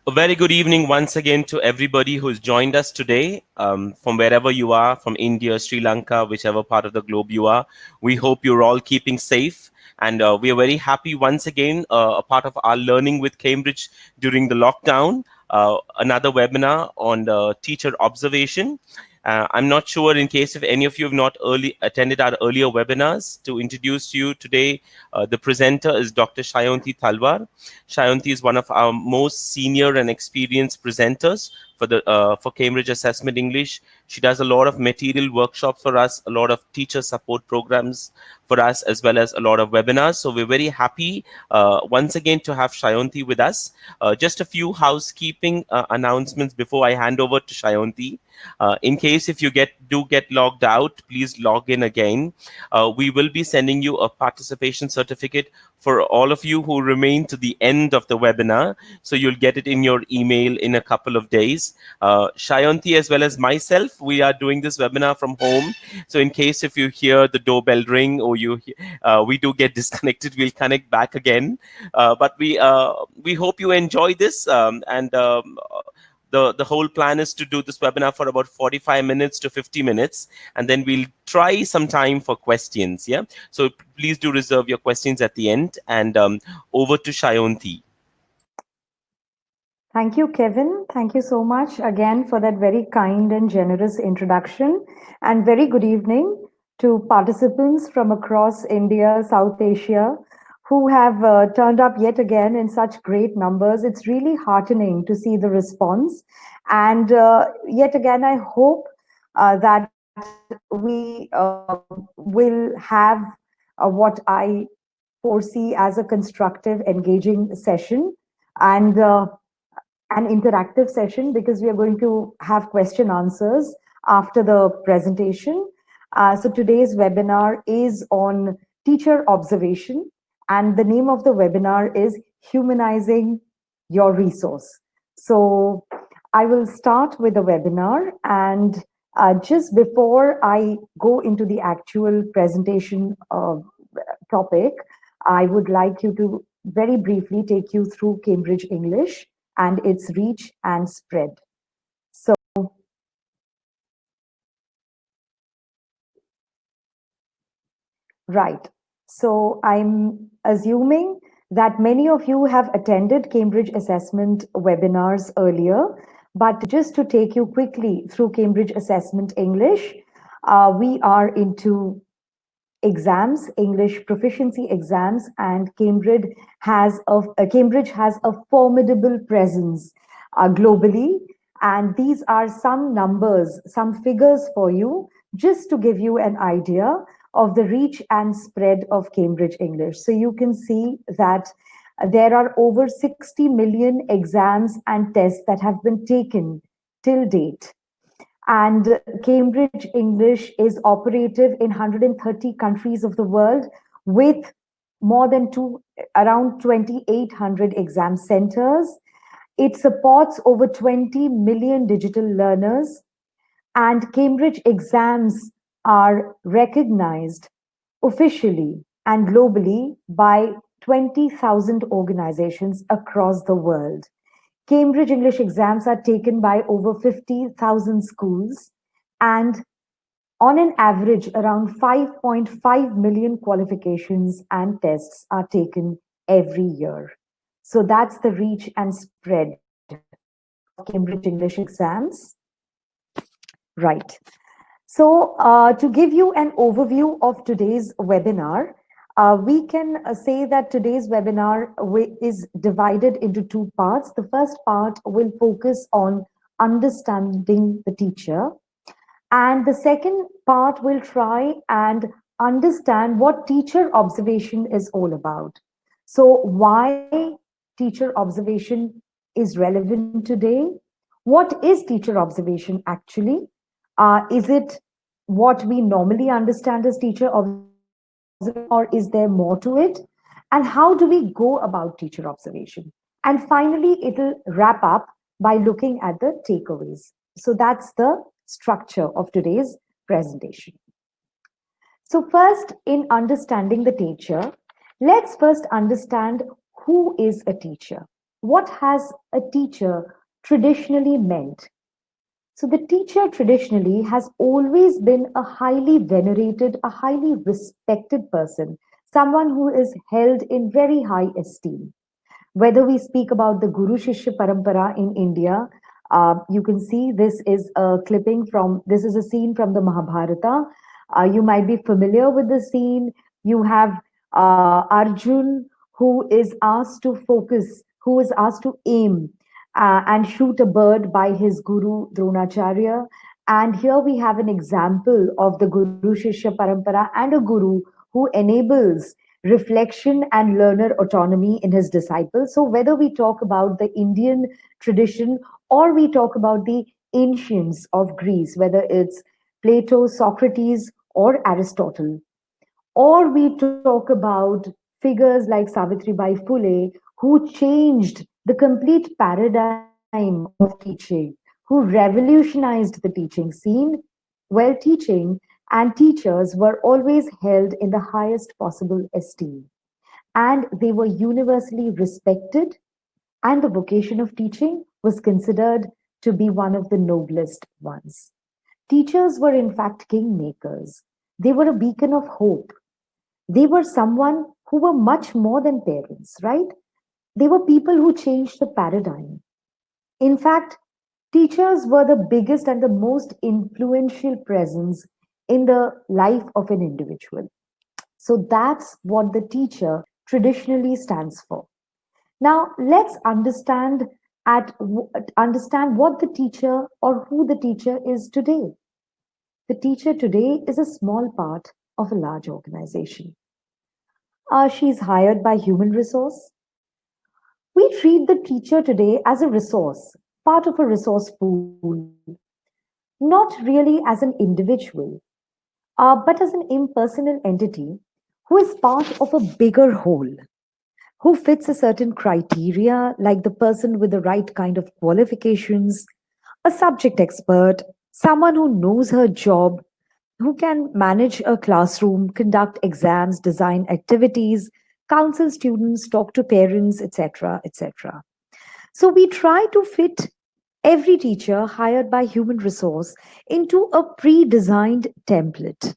A very good evening once again to everybody who's joined us today from wherever you are, from India, Sri Lanka, whichever part of the globe you are. We hope you're all keeping safe. And we are very happy once again, a part of our learning with Cambridge during the lockdown, another webinar on teacher observation. I'm not sure in case if any of you have not early attended our earlier webinars. To introduce you today, the presenter is Dr. Shyaonti Talwar. Shyaonti is one of our most senior and experienced presenters for Cambridge Assessment English. She does a lot of material workshops for us, a lot of teacher support programs for us, as well as a lot of webinars. So we're very happy once again to have Shyaonti with us. Just a few housekeeping announcements before I hand over to Shyaonti. In case if you do get logged out, please log in again. We will be sending you a participation certificate for all of you who remain to the end of the webinar. So you'll get it in your email in a couple of days. Shyaonti as well as myself, we are doing this webinar from home. So in case if you hear the doorbell ring or we do get disconnected, we'll connect back again. But we hope you enjoy this the whole plan is to do this webinar for about 45 minutes to 50 minutes, and then we'll try some time for questions. Yeah, so please do reserve your questions at the end. And over to Shyaonti. Thank you, Kevin. Thank you so much again for that very kind and generous introduction. And very good evening to participants from across India, South Asia, who have turned up yet again in such great numbers. It's really heartening to see the response. And yet again, I hope that we will have what I foresee as a constructive, engaging session. And an interactive session, because we are going to have question answers after the presentation. So today's webinar is on teacher observation, and the name of the webinar is Humanizing Your Resource. So I will start with the webinar, and just before I go into the actual presentation topic, I would like you to very briefly take you through Cambridge English and its reach and spread. So, right. So I'm assuming that many of you have attended Cambridge Assessment webinars earlier, but just to take you quickly through Cambridge Assessment English, we are into exams, English proficiency exams, and Cambridge has a formidable presence globally. And these are some numbers, some figures for you, just to give you an idea of the reach and spread of Cambridge English. So you can see that there are over 60 million exams and tests that have been taken till date. And Cambridge English is operative in 130 countries of the world with more than around 2,800 exam centers. It supports over 20 million digital learners, and Cambridge exams are recognized officially and globally by 20,000 organizations across the world. Cambridge English exams are taken by over 50,000 schools, and on an average, around 5.5 million qualifications and tests are taken every year. So that's the reach and spread of Cambridge English exams. Right. So to give you an overview of today's webinar, we can say that today's webinar is divided into two parts. The first part will focus on understanding the teacher, and the second part will try and understand what teacher observation is all about. So why teacher observation is relevant today? What is teacher observation actually? Is it what we normally understand as teacher observation, or is there more to it? And how do we go about teacher observation? And finally, it'll wrap up by looking at the takeaways. So that's the structure of today's presentation. So first, in understanding the teacher, let's first understand who is a teacher. What has a teacher traditionally meant? So, the teacher traditionally has always been a highly venerated, a highly respected person, someone who is held in very high esteem. Whether we speak about the Guru Shishya Parampara in India, you can see this is a clipping from, this is a scene from the Mahabharata. You might be familiar with the scene. You have Arjun, who is asked to focus, who is asked to aim and shoot a bird by his Guru Dronacharya. And here we have an example of the Guru Shishya Parampara and a Guru who enables reflection and learner autonomy in his disciples. So, whether we talk about the Indian tradition or we talk about the ancients of Greece, whether it's Plato, Socrates, or Aristotle, or we talk about figures like Savitribai Phule, who changed the complete paradigm of teaching, who revolutionized the teaching scene. Well, teaching and teachers were always held in the highest possible esteem, and they were universally respected, and the vocation of teaching was considered to be one of the noblest ones. Teachers were, in fact, kingmakers. They were a beacon of hope. They were someone who were much more than parents, right? They were people who changed the paradigm. In fact, teachers were the biggest and the most influential presence in the life of an individual. So that's what the teacher traditionally stands for. Now, let's understand what the teacher or who the teacher is today. The teacher today is a small part of a large organization. She's hired by human resource. We treat the teacher today as a resource, part of a resource pool, not really as an individual, but as an impersonal entity who is part of a bigger whole, who fits a certain criteria, like the person with the right kind of qualifications, a subject expert, someone who knows her job, who can manage a classroom, conduct exams, design activities, counsel students, talk to parents, etc., etc. So we try to fit every teacher hired by human resource into a pre-designed template.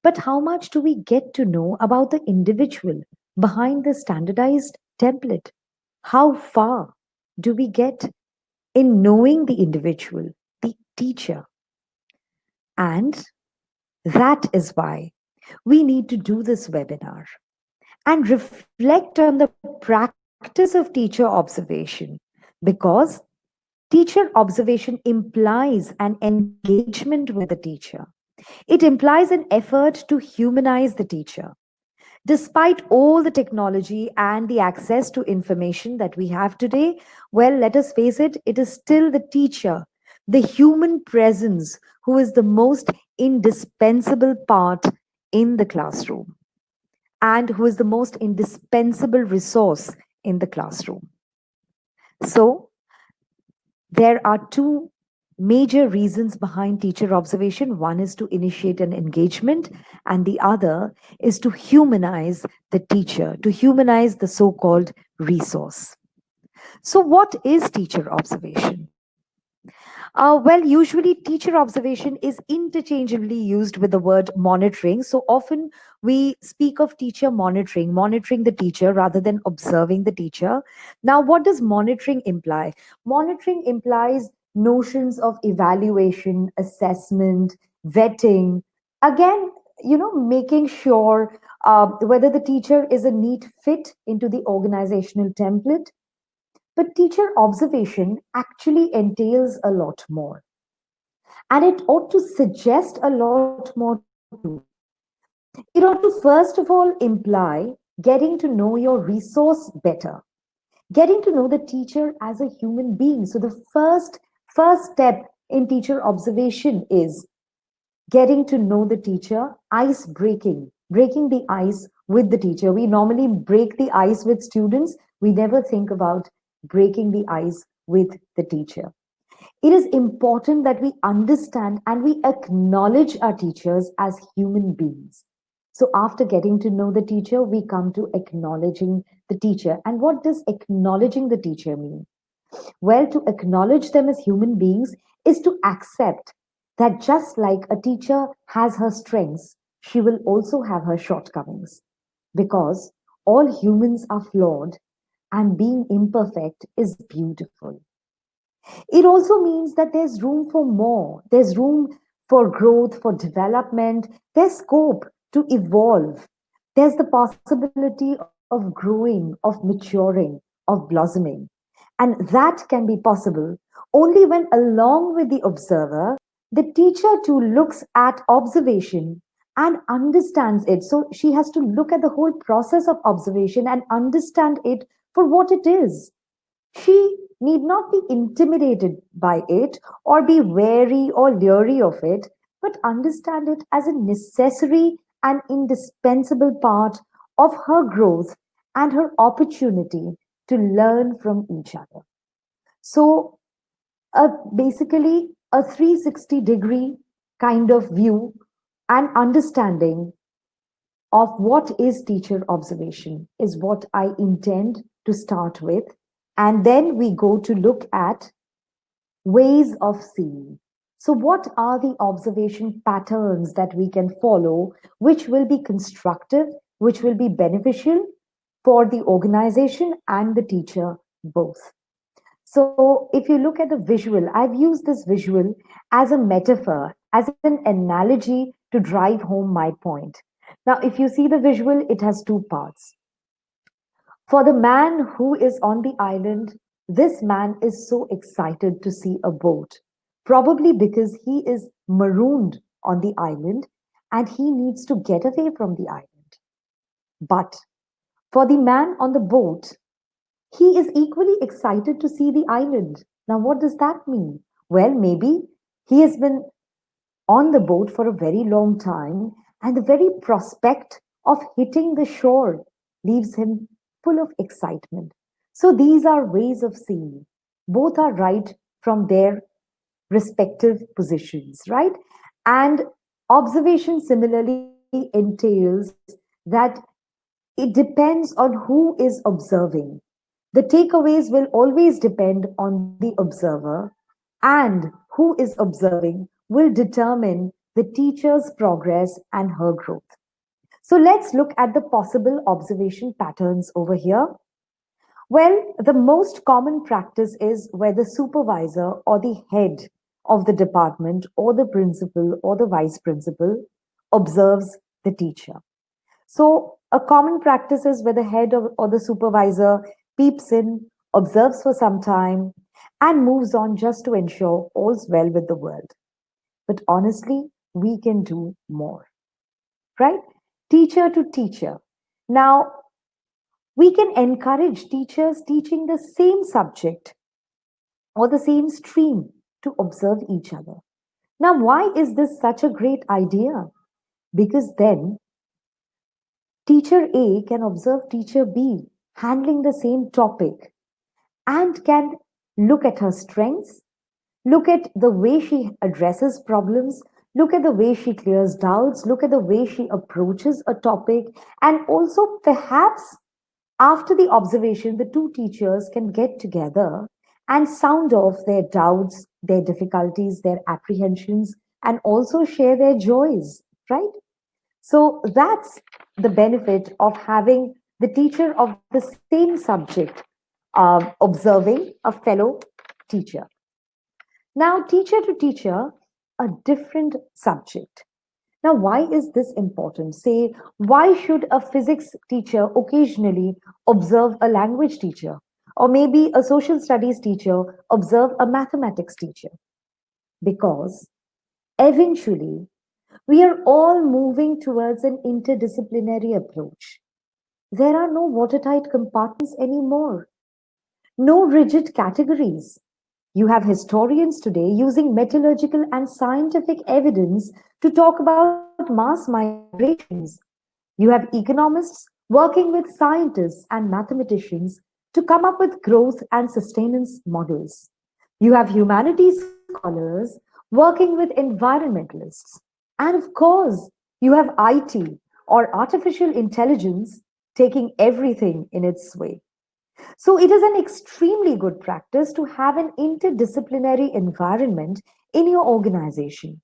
But how much do we get to know about the individual behind the standardized template? How far do we get in knowing the individual, the teacher? And that is why we need to do this webinar and reflect on the practice of teacher observation, because teacher observation implies an engagement with the teacher. It implies an effort to humanize the teacher. Despite all the technology and the access to information that we have today, well, let us face it, it is still the teacher, the human presence, who is the most indispensable part in the classroom and who is the most indispensable resource in the classroom. So, there are two major reasons behind teacher observation. One is to initiate an engagement, and the other is to humanize the teacher, to humanize the so called resource. So, what is teacher observation? Well, usually teacher observation is interchangeably used with the word monitoring. So often we speak of teacher monitoring, monitoring the teacher rather than observing the teacher. Now, what does monitoring imply? Monitoring implies notions of evaluation, assessment, vetting. Again, making sure whether the teacher is a neat fit into the organizational template. But teacher observation actually entails a lot more. And it ought to suggest a lot more too. It ought to first of all imply getting to know your resource better, getting to know the teacher as a human being. So the first step in teacher observation is getting to know the teacher, ice breaking, breaking the ice with the teacher. We normally break the ice with students. We never think about breaking the ice with the teacher. It is important that we understand and we acknowledge our teachers as human beings. So after getting to know the teacher, we come to acknowledging the teacher. And what does acknowledging the teacher mean? Well, to acknowledge them as human beings is to accept that just like a teacher has her strengths, she will also have her shortcomings. Because all humans are flawed and being imperfect is beautiful. It also means that there's room for more, there's room for growth, for development, there's scope to evolve, there's the possibility of growing, of maturing, of blossoming. And that can be possible only when, along with the observer, the teacher too looks at observation and understands it. So she has to look at the whole process of observation and understand it for what it is. She need not be intimidated by it or be wary or leery of it, but understand it as a necessary and indispensable part of her growth and her opportunity to learn from each other. So, basically, a 360-degree kind of view and understanding of what is teacher observation is what I intend to start with. And then we go to look at ways of seeing. So, what are the observation patterns that we can follow, which will be constructive, which will be beneficial for the organization and the teacher both? So, if you look at the visual, I've used this visual as a metaphor, as an analogy to drive home my point. Now, if you see the visual, it has two parts. For the man who is on the island, this man is so excited to see a boat, probably because he is marooned on the island and he needs to get away from the island. But for the man on the boat, he is equally excited to see the island. Now, what does that mean? Well, maybe he has been on the boat for a very long time, and the very prospect of hitting the shore leaves him full of excitement. So, these are ways of seeing. Both are right from their respective positions, right? And observation similarly entails that it depends on who is observing. The takeaways will always depend on the observer, and who is observing will determine the teacher's progress and her growth. So let's look at the possible observation patterns over here. Well, the most common practice is where the supervisor or the head of the department or the principal or the vice principal observes the teacher. So, a common practice is where the head or the supervisor peeps in, observes for some time, and moves on just to ensure all's well with the world. But honestly, we can do more, right? Teacher to teacher. Now, we can encourage teachers teaching the same subject or the same stream to observe each other. Now, why is this such a great idea? Because then teacher A can observe teacher B handling the same topic and can look at her strengths, look at the way she addresses problems, look at the way she clears doubts, look at the way she approaches a topic, and also perhaps after the observation, the two teachers can get together and sound off their doubts, their difficulties, their apprehensions, and also share their joys, right? So that's the benefit of having the teacher of the same subject observing a fellow teacher. Now, teacher to teacher, a different subject. Now, why is this important? Say, why should a physics teacher occasionally observe a language teacher? Or maybe a social studies teacher observe a mathematics teacher? Because eventually, we are all moving towards an interdisciplinary approach. There are no watertight compartments anymore, no rigid categories. You have historians today using metallurgical and scientific evidence to talk about mass migrations. You have economists working with scientists and mathematicians to come up with growth and sustenance models. You have humanities scholars working with environmentalists. And of course, you have IT or artificial intelligence taking everything in its way. So it is an extremely good practice to have an interdisciplinary environment in your organization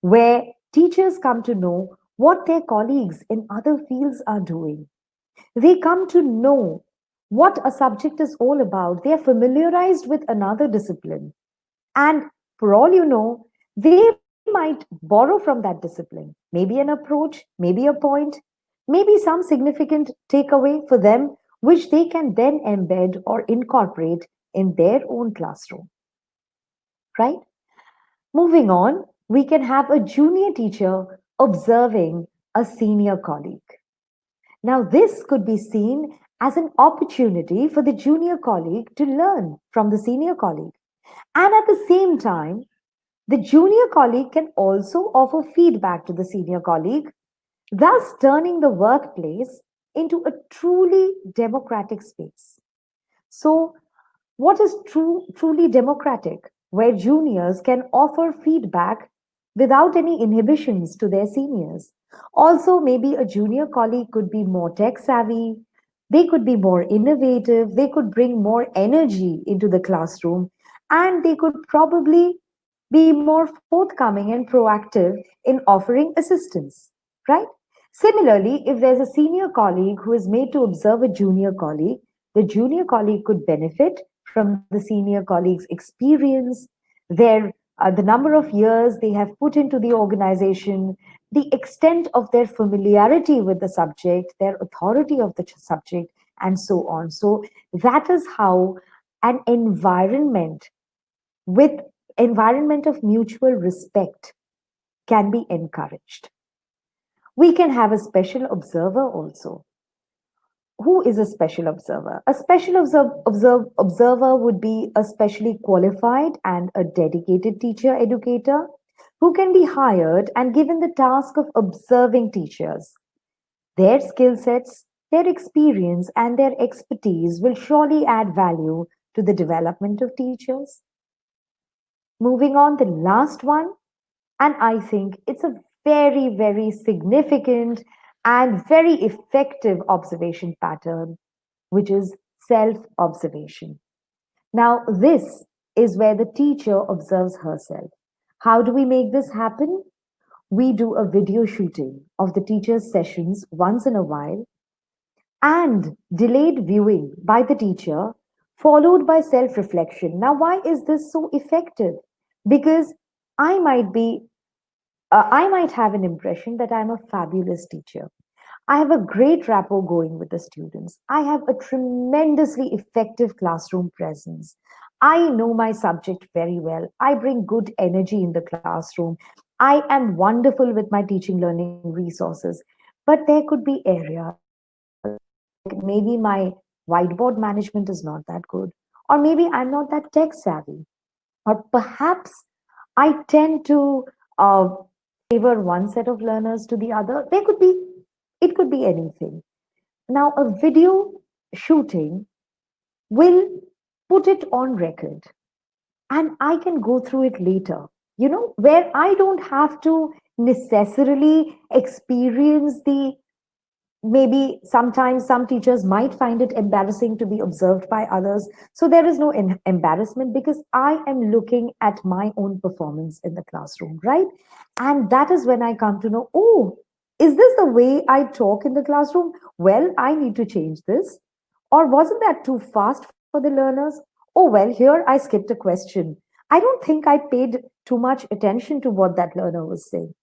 where teachers come to know what their colleagues in other fields are doing. They come to know what a subject is all about. They are familiarized with another discipline. And for all you know, they might borrow from that discipline. Maybe an approach, maybe a point, maybe some significant takeaway for them, which they can then embed or incorporate in their own classroom, right? Moving on, we can have a junior teacher observing a senior colleague. Now, this could be seen as an opportunity for the junior colleague to learn from the senior colleague. And at the same time, the junior colleague can also offer feedback to the senior colleague, thus turning the workplace into a truly democratic space. So, what is truly democratic? Where juniors can offer feedback without any inhibitions to their seniors. Also, maybe a junior colleague could be more tech savvy, they could be more innovative, they could bring more energy into the classroom, and they could probably be more forthcoming and proactive in offering assistance, right? Similarly, if there's a senior colleague who is made to observe a junior colleague, the junior colleague could benefit from the senior colleague's experience, the number of years they have put into the organization, the extent of their familiarity with the subject, their authority of the subject, and so on. So that is how an with environment of mutual respect can be encouraged. We can have a special observer also. Who is a special observer? A special observer would be a specially qualified and a dedicated teacher educator who can be hired and given the task of observing teachers. Their skill sets, their experience, and their expertise will surely add value to the development of teachers. Moving on, the last one, and I think it's a very, very significant and very effective observation pattern, which is self observation. Now, this is where the teacher observes herself. How do we make this happen? We do a video shooting of the teacher's sessions once in a while and delayed viewing by the teacher, followed by self reflection. Now, why is this so effective? Because I might be I might have an impression that I'm a fabulous teacher. I have a great rapport going with the students. I have a tremendously effective classroom presence. I know my subject very well. I bring good energy in the classroom. I am wonderful with my teaching learning resources. But there could be areas like maybe my whiteboard management is not that good, or maybe I'm not that tech savvy, or perhaps I tend to favor one set of learners to the other. It could be anything. Now, a video shooting will put it on record and I can go through it later, where I don't have to necessarily experience the maybe sometimes some teachers might find it embarrassing to be observed by others. So there is no embarrassment because I am looking at my own performance in the classroom, right? And that is when I come to know, oh, is this the way I talk in the classroom? Well, I need to change this. Or wasn't that too fast for the learners? Oh, well, here I skipped a question. I don't think I paid too much attention to what that learner was saying.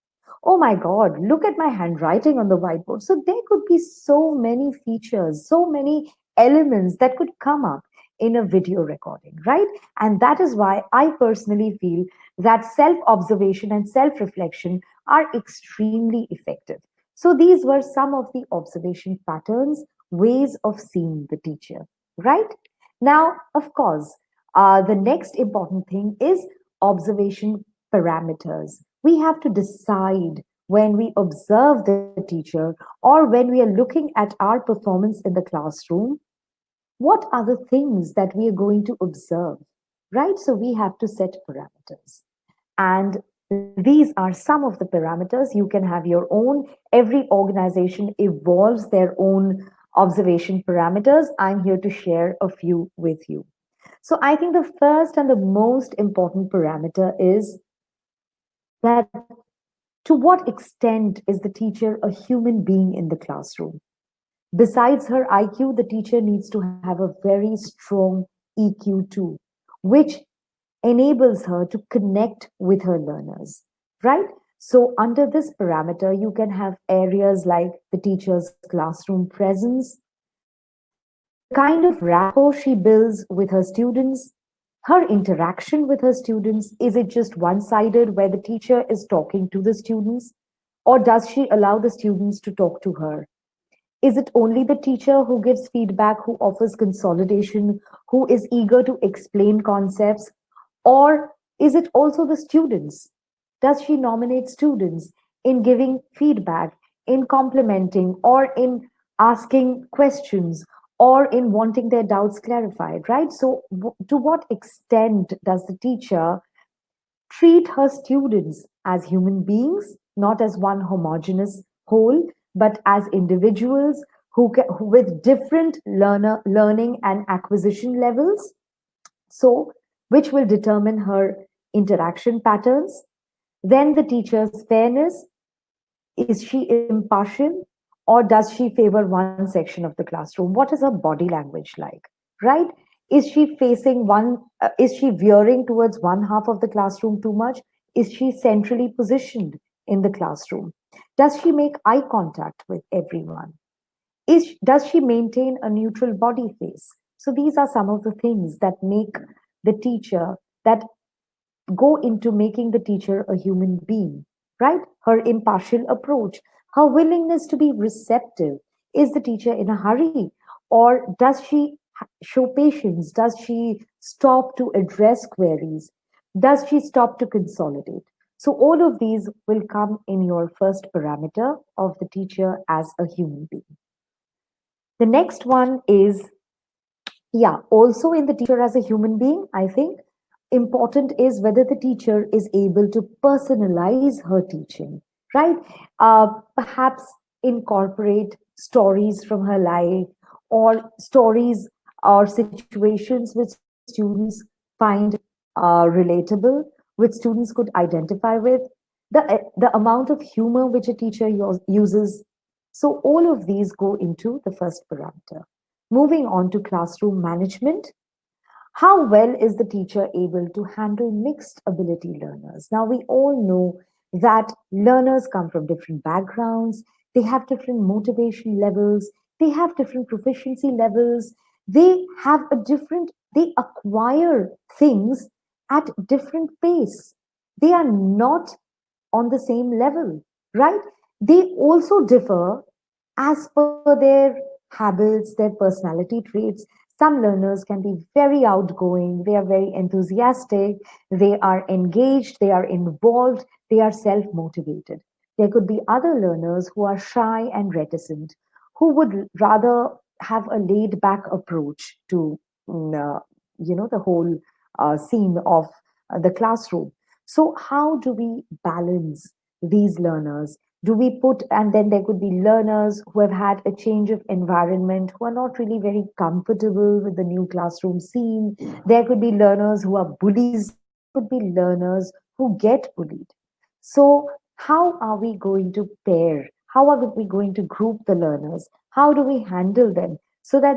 Oh my God, look at my handwriting on the whiteboard. So there could be so many features, so many elements that could come up in a video recording, right? And that is why I personally feel that self observation and self reflection are extremely effective. So these were some of the observation patterns, ways of seeing the teacher, right? Now, of course, the next important thing is observation parameters. We have to decide when we observe the teacher or when we are looking at our performance in the classroom, what are the things that we are going to observe, right? So we have to set parameters. And These are some of the parameters. You can have your own. Every organization evolves their own observation parameters. I'm here to share a few with you. So I think the first and the most important parameter is that to what extent is the teacher a human being in the classroom? Besides her IQ, the teacher needs to have a very strong EQ too, which enables her to connect with her learners, right? So, under this parameter, you can have areas like the teacher's classroom presence, the kind of rapport she builds with her students, her interaction with her students. Is it just one sided where the teacher is talking to the students, or does she allow the students to talk to her? Is it only the teacher who gives feedback, who offers consolidation, who is eager to explain concepts? Or is it also the students? Does she nominate students in giving feedback, in complimenting, or in asking questions, or in wanting their doubts clarified, right? So, to what extent does the teacher treat her students as human beings, not as one homogeneous whole, but as individuals with different learning and acquisition levels? So, which will determine her interaction patterns. Then the teacher's fairness. Is she impartial, or does she favor one section of the classroom? What is her body language like? Right? Is she facing one, is she veering towards one half of the classroom too much? Is she centrally positioned in the classroom? Does she make eye contact with everyone? Does she maintain a neutral body face? So these are some of the things that make the teacher, that go into making the teacher a human being, right? Her impartial approach, her willingness to be receptive. Is the teacher in a hurry? Or does she show patience? Does she stop to address queries? Does she stop to consolidate? So, all of these will come in your first parameter of the teacher as a human being. The next one is, yeah, also in the teacher as a human being, I think important is whether the teacher is able to personalize her teaching, right? Perhaps incorporate stories from her life, or stories or situations which students find relatable, which students could identify with, the amount of humor which a teacher uses. So all of these go into the first parameter. Moving on to classroom management. How well is the teacher able to handle mixed ability learners? Now, we all know that learners come from different backgrounds, they have different motivation levels, they have different proficiency levels, they acquire things at different pace. They are not on the same level, right? They also differ as per their habits, their personality traits. Some learners can be very outgoing, they are very enthusiastic, they are engaged, they are involved, they are self motivated. There could be other learners who are shy and reticent, who would rather have a laid back approach to the whole scene of the classroom. So, how do we balance these learners? Do we put, and then there could be learners who have had a change of environment, who are not really very comfortable with the new classroom scene. There could be learners who are bullies, there could be learners who get bullied. So, how are we going to pair? How are we going to group the learners? How do we handle them so that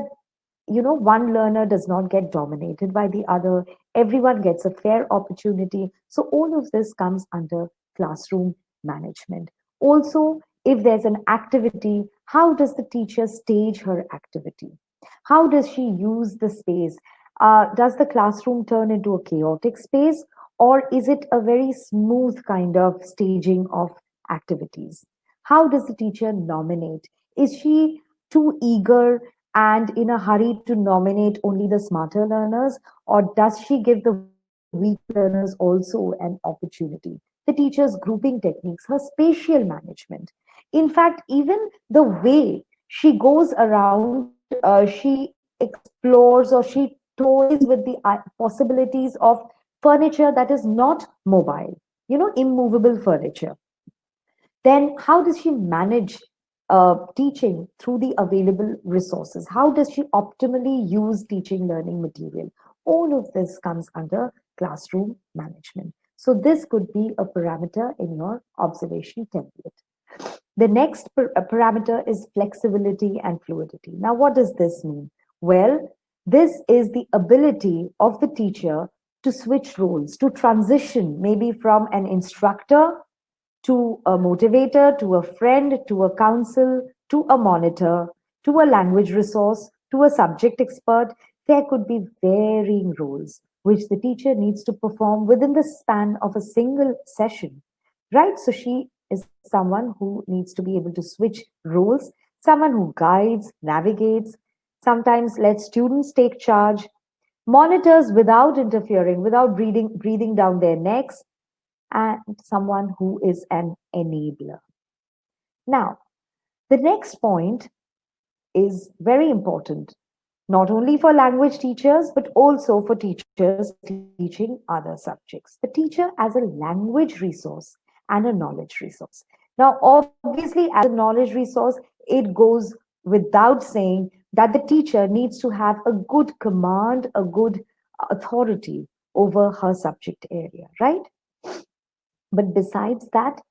one learner does not get dominated by the other, everyone gets a fair opportunity? So all of this comes under classroom management. Also, if there's an activity, how does the teacher stage her activity? How does she use the space? Does the classroom turn into a chaotic space, or is it a very smooth kind of staging of activities? How does the teacher nominate? Is she too eager and in a hurry to nominate only the smarter learners, or does she give the weaker learners also an opportunity? The teacher's grouping techniques, her spatial management. In fact, even the way she goes around, she explores or she toys with the possibilities of furniture that is not mobile. immovable furniture. Then how does she manage teaching through the available resources? How does she optimally use teaching learning material? All of this comes under classroom management. So this could be a parameter in your observation template. The next parameter is flexibility and fluidity. Now, what does this mean? Well, this is the ability of the teacher to switch roles, to transition maybe from an instructor to a motivator, to a friend, to a counsel, to a monitor, to a language resource, to a subject expert. There could be varying roles which the teacher needs to perform within the span of a single session, right? So she is someone who needs to be able to switch roles, someone who guides, navigates, sometimes lets students take charge, monitors without interfering, without breathing down their necks, and someone who is an enabler. Now, the next point is very important, not only for language teachers, but also for teachers teaching other subjects. The teacher as a language resource and a knowledge resource. Now, obviously, as a knowledge resource, it goes without saying that the teacher needs to have a good command, a good authority over her subject area, right? But besides that,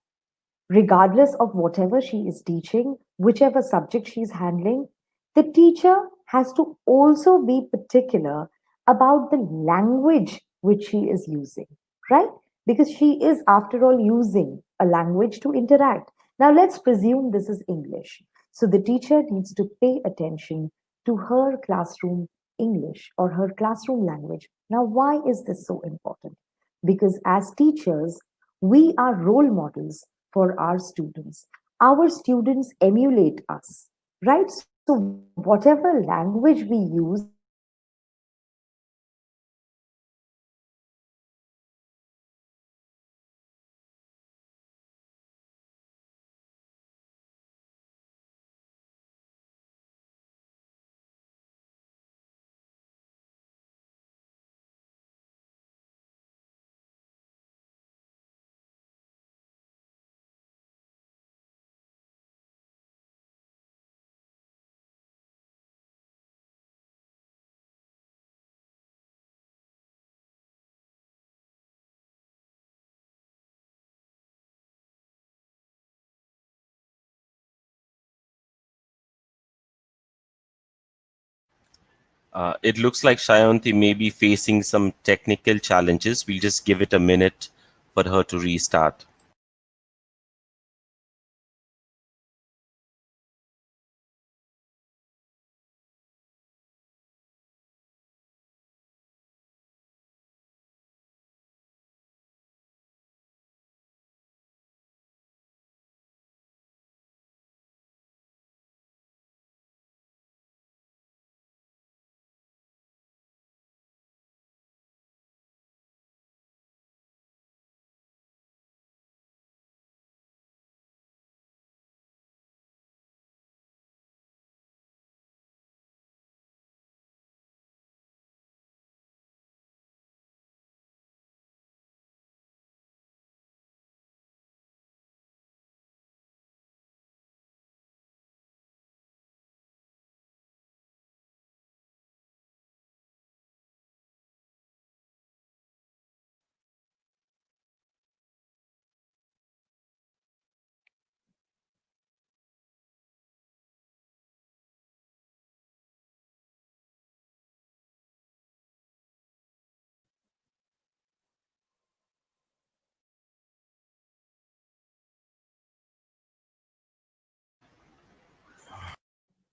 regardless of whatever she is teaching, whichever subject she's handling, the teacher has to also be particular about the language which she is using, right? Because she is, after all, using a language to interact. Now, let's presume this is English. So the teacher needs to pay attention to her classroom English or her classroom language. Now, why is this so important? Because as teachers, we are role models for our students. Our students emulate us, right? So, whatever language we use, whatever language we use, whatever language we use in It looks like Shayanti may be facing some technical challenges. We'll just give it a minute for her to restart.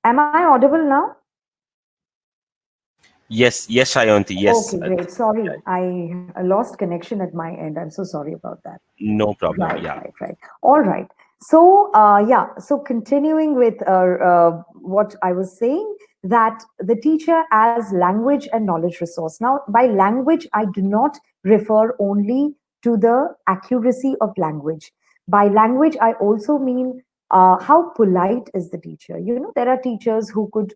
Am I audible now? Yes, yes, Shayanti, yes. Okay, great. Sorry, I lost connection at my end. I'm so sorry about that. No problem. Right, Yeah. right, right. All right. So, yeah, so continuing with what I was saying, that the teacher as language and knowledge resource. Now, by language, I do not refer only to the accuracy of language. By language, I also mean how polite is the teacher. There are teachers who could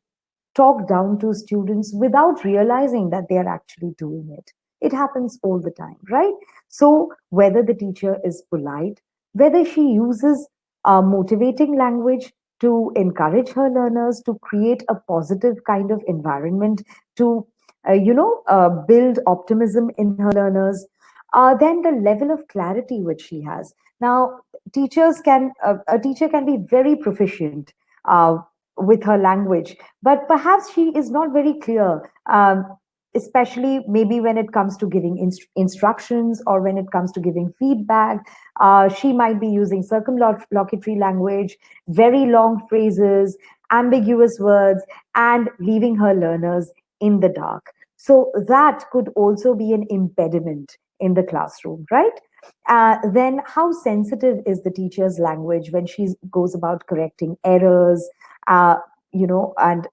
talk down to students without realizing that they are actually doing it. It happens all the time, right? So whether the teacher is polite, whether she uses motivating language to encourage her learners, to create a positive kind of environment, to build optimism in her learners, then the level of clarity which she has. Now, teachers can a teacher can be very proficient with her language, but perhaps she is not very clear. Especially maybe when it comes to giving instructions or when it comes to giving feedback, she might be using circumlocutory language, very long phrases, ambiguous words, and leaving her learners in the dark. So that could also be an impediment in the classroom, right? Then, how sensitive is the teacher's language when she goes about correcting errors, uh, and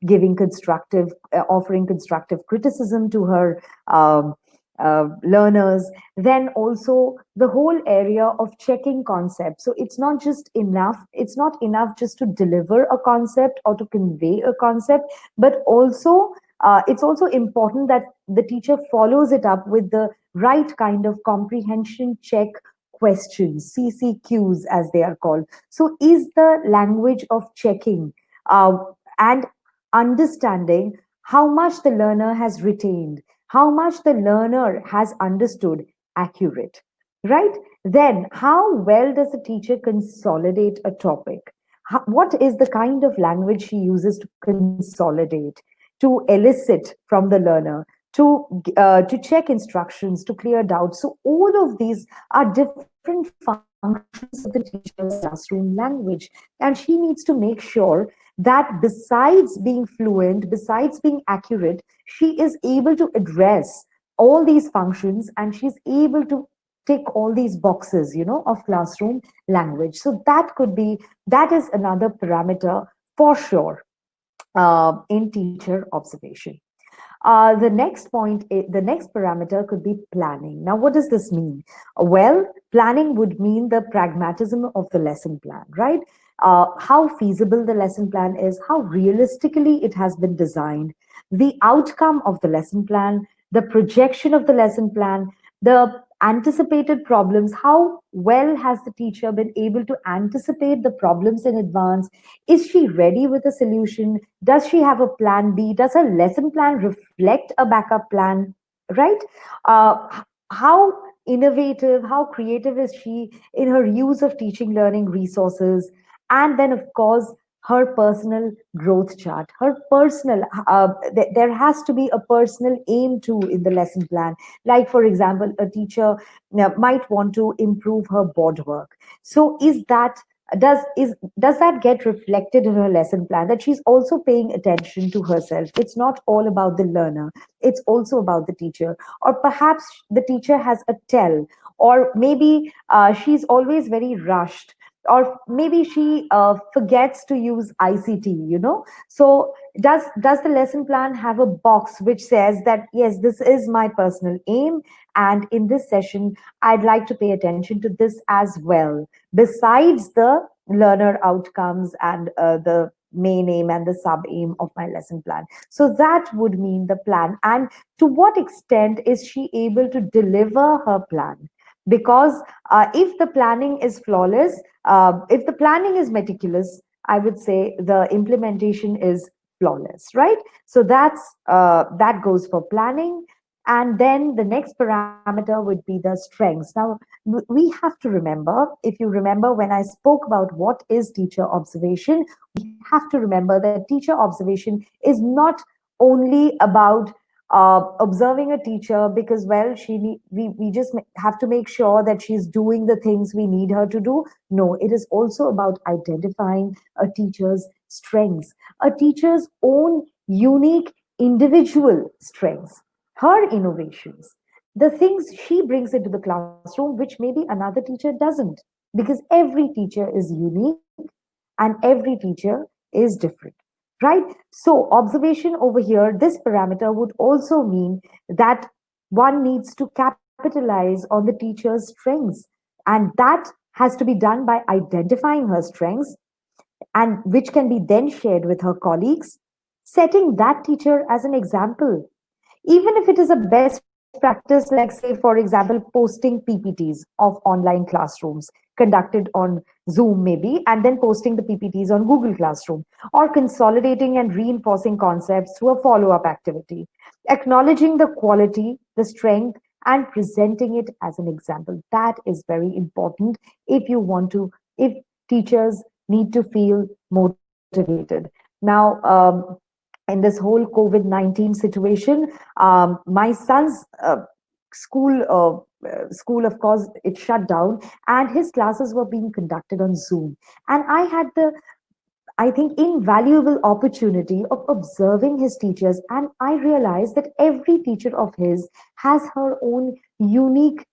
giving constructive, offering constructive criticism to her learners. Then also the whole area of checking concepts. So it's not enough just to deliver a concept or to convey a concept, but also it's also important that the teacher follows it up with the right kind of comprehension check questions, CCQs as they are called. So is the language of checking and understanding how much the learner has retained, how much the learner has understood accurate, right? Then, how well does the teacher consolidate a topic? What is the kind of language she uses to consolidate, to elicit from the learner, to check instructions, to clear doubts? So all of these are different functions of the teacher's classroom language, and she needs to make sure that besides being fluent, besides being accurate, she is able to address all these functions and she's able to tick all these boxes, of classroom language. So that is another parameter for sure in teacher observation. The next parameter could be planning. Now, what does this mean? Well, planning would mean the pragmatism of the lesson plan, right? How feasible the lesson plan is, how realistically it has been designed, the outcome of the lesson plan, the projection of the lesson plan, the anticipated problems. How well has the teacher been able to anticipate the problems in advance? Is she ready with a solution? Does she have a plan B? Does her lesson plan reflect a backup plan? Right? How innovative, how creative is she in her use of teaching learning resources? And then, of course, her personal growth chart, her personal, there has to be a personal aim too in the lesson plan. Like, for example, a teacher might want to improve her board work. So, does that get reflected in her lesson plan, that she's also paying attention to herself? It's not all about the learner, it's also about the teacher. Or perhaps the teacher has a tell, or maybe she's always very rushed, or maybe she forgets to use ICT, so does the lesson plan have a box which says that, yes, this is my personal aim, and in this session I'd like to pay attention to this as well, besides the learner outcomes and the main aim and the sub aim of my lesson plan? So that would mean the plan. And to what extent is she able to deliver her plan? Because if the planning is flawless, if the planning is meticulous, I would say the implementation is flawless, right? So that goes for planning. And then the next parameter would be the strengths. Now, we have to remember, if you remember when I spoke about what is teacher observation, we have to remember that teacher observation is not only about observing a teacher because, well, we just have to make sure that she's doing the things we need her to do. No, it is also about identifying a teacher's strengths, a teacher's own unique individual strengths, her innovations, the things she brings into the classroom, which maybe another teacher doesn't, because every teacher is unique and every teacher is different, right? So, observation over here, this parameter would also mean that one needs to capitalize on the teacher's strengths, and that has to be done by identifying her strengths, and which can be then shared with her colleagues, setting that teacher as an example. even if it is a best practice, like, say, for example, posting PPTs of online classrooms conducted on Zoom, maybe, and then posting the PPTs on Google Classroom, or consolidating and reinforcing concepts through a follow up activity, acknowledging the quality, the strength, and presenting it as an example. That is very important if you want to, if teachers need to feel motivated. Now, in this whole COVID 19 situation, my son's school, school, of course, it shut down, and his classes were being conducted on Zoom. And I had the, I think, invaluable opportunity of observing his teachers. And I realized that every teacher of his has her own unique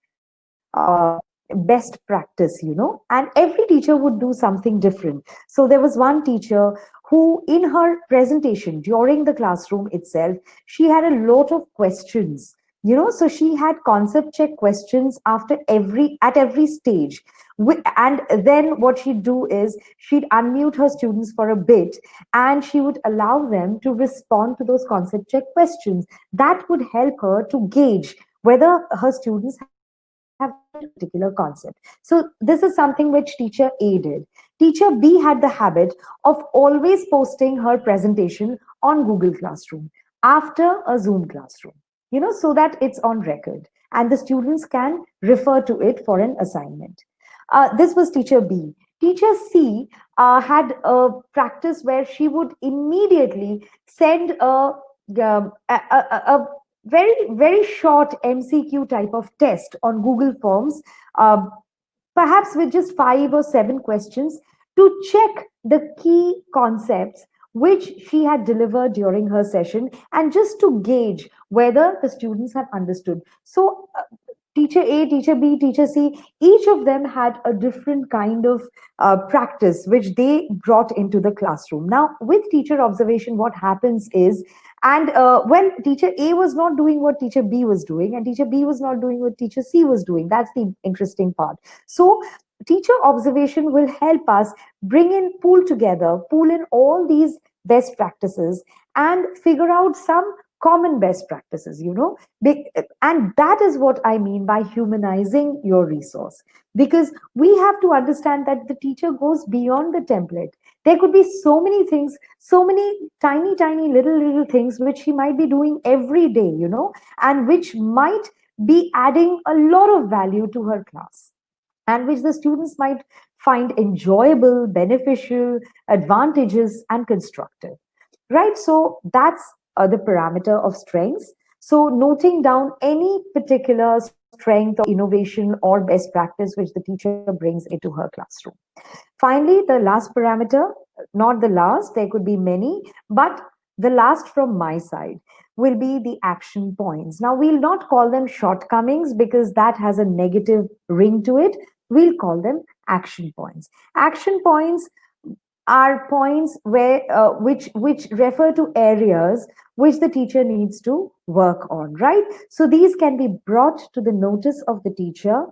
best practice, and every teacher would do something different. So there was one teacher who, in her presentation during the classroom itself, she had a lot of questions. So she had concept check questions after at every stage. And then what she'd do is she'd unmute her students for a bit, and she would allow them to respond to those concept check questions. That would help her to gauge whether her students have understood a particular concept. So this is something which teacher A did. Teacher B had the habit of always posting her presentation on Google Classroom after a Zoom classroom, so that it's on record and the students can refer to it for an assignment. This was teacher B. Teacher C had a practice where she would immediately send a very, very short MCQ type of test on Google Forms, uh, perhaps with just 5 or 7 questions, to check the key concepts which she had delivered during her session, and just to gauge whether the students have understood. So, teacher A, teacher B, teacher C, each of them had a different kind of practice which they brought into the classroom. Now, with teacher observation, what happens is, and when teacher A was not doing what teacher B was doing, and teacher B was not doing what teacher C was doing, that's the interesting part. So, teacher observation will help us pull in all these best practices and figure out some common best practices, and that is what I mean by humanizing your resource. Because we have to understand that the teacher goes beyond the template. There could be so many things, so many tiny, tiny little things which she might be doing every day, and which might be adding a lot of value to her class, and which the students might find enjoyable, beneficial, advantageous, and constructive. Right? So that's the parameter of strengths. So noting down any particular strength or innovation or best practice which the teacher brings into her classroom. Finally, the last parameter, not the last, there could be many, but the last from my side will be the action points. Now, we'll not call them shortcomings because that has a negative ring to it. We'll call them action points. Action points are points where which refer to areas which the teacher needs to work on, right? So these can be brought to the notice of the teacher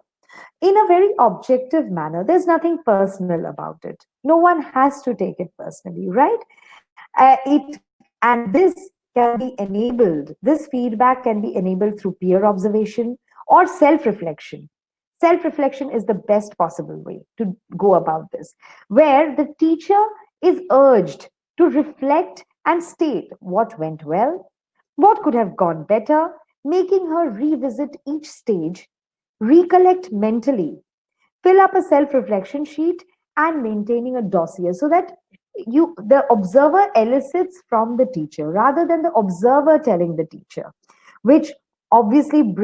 in a very objective manner. There's nothing personal about it. No one has to take it personally, right? And this can be enabled. This feedback can be enabled through peer observation or self-reflection. Self-reflection is the best possible way to go about this, where the teacher is urged to reflect and state what went well, what could have gone better, making her revisit each stage, recollect mentally, fill up a self-reflection sheet, and maintaining a dossier, so that the observer elicits from the teacher rather than the observer telling the teacher, which obviously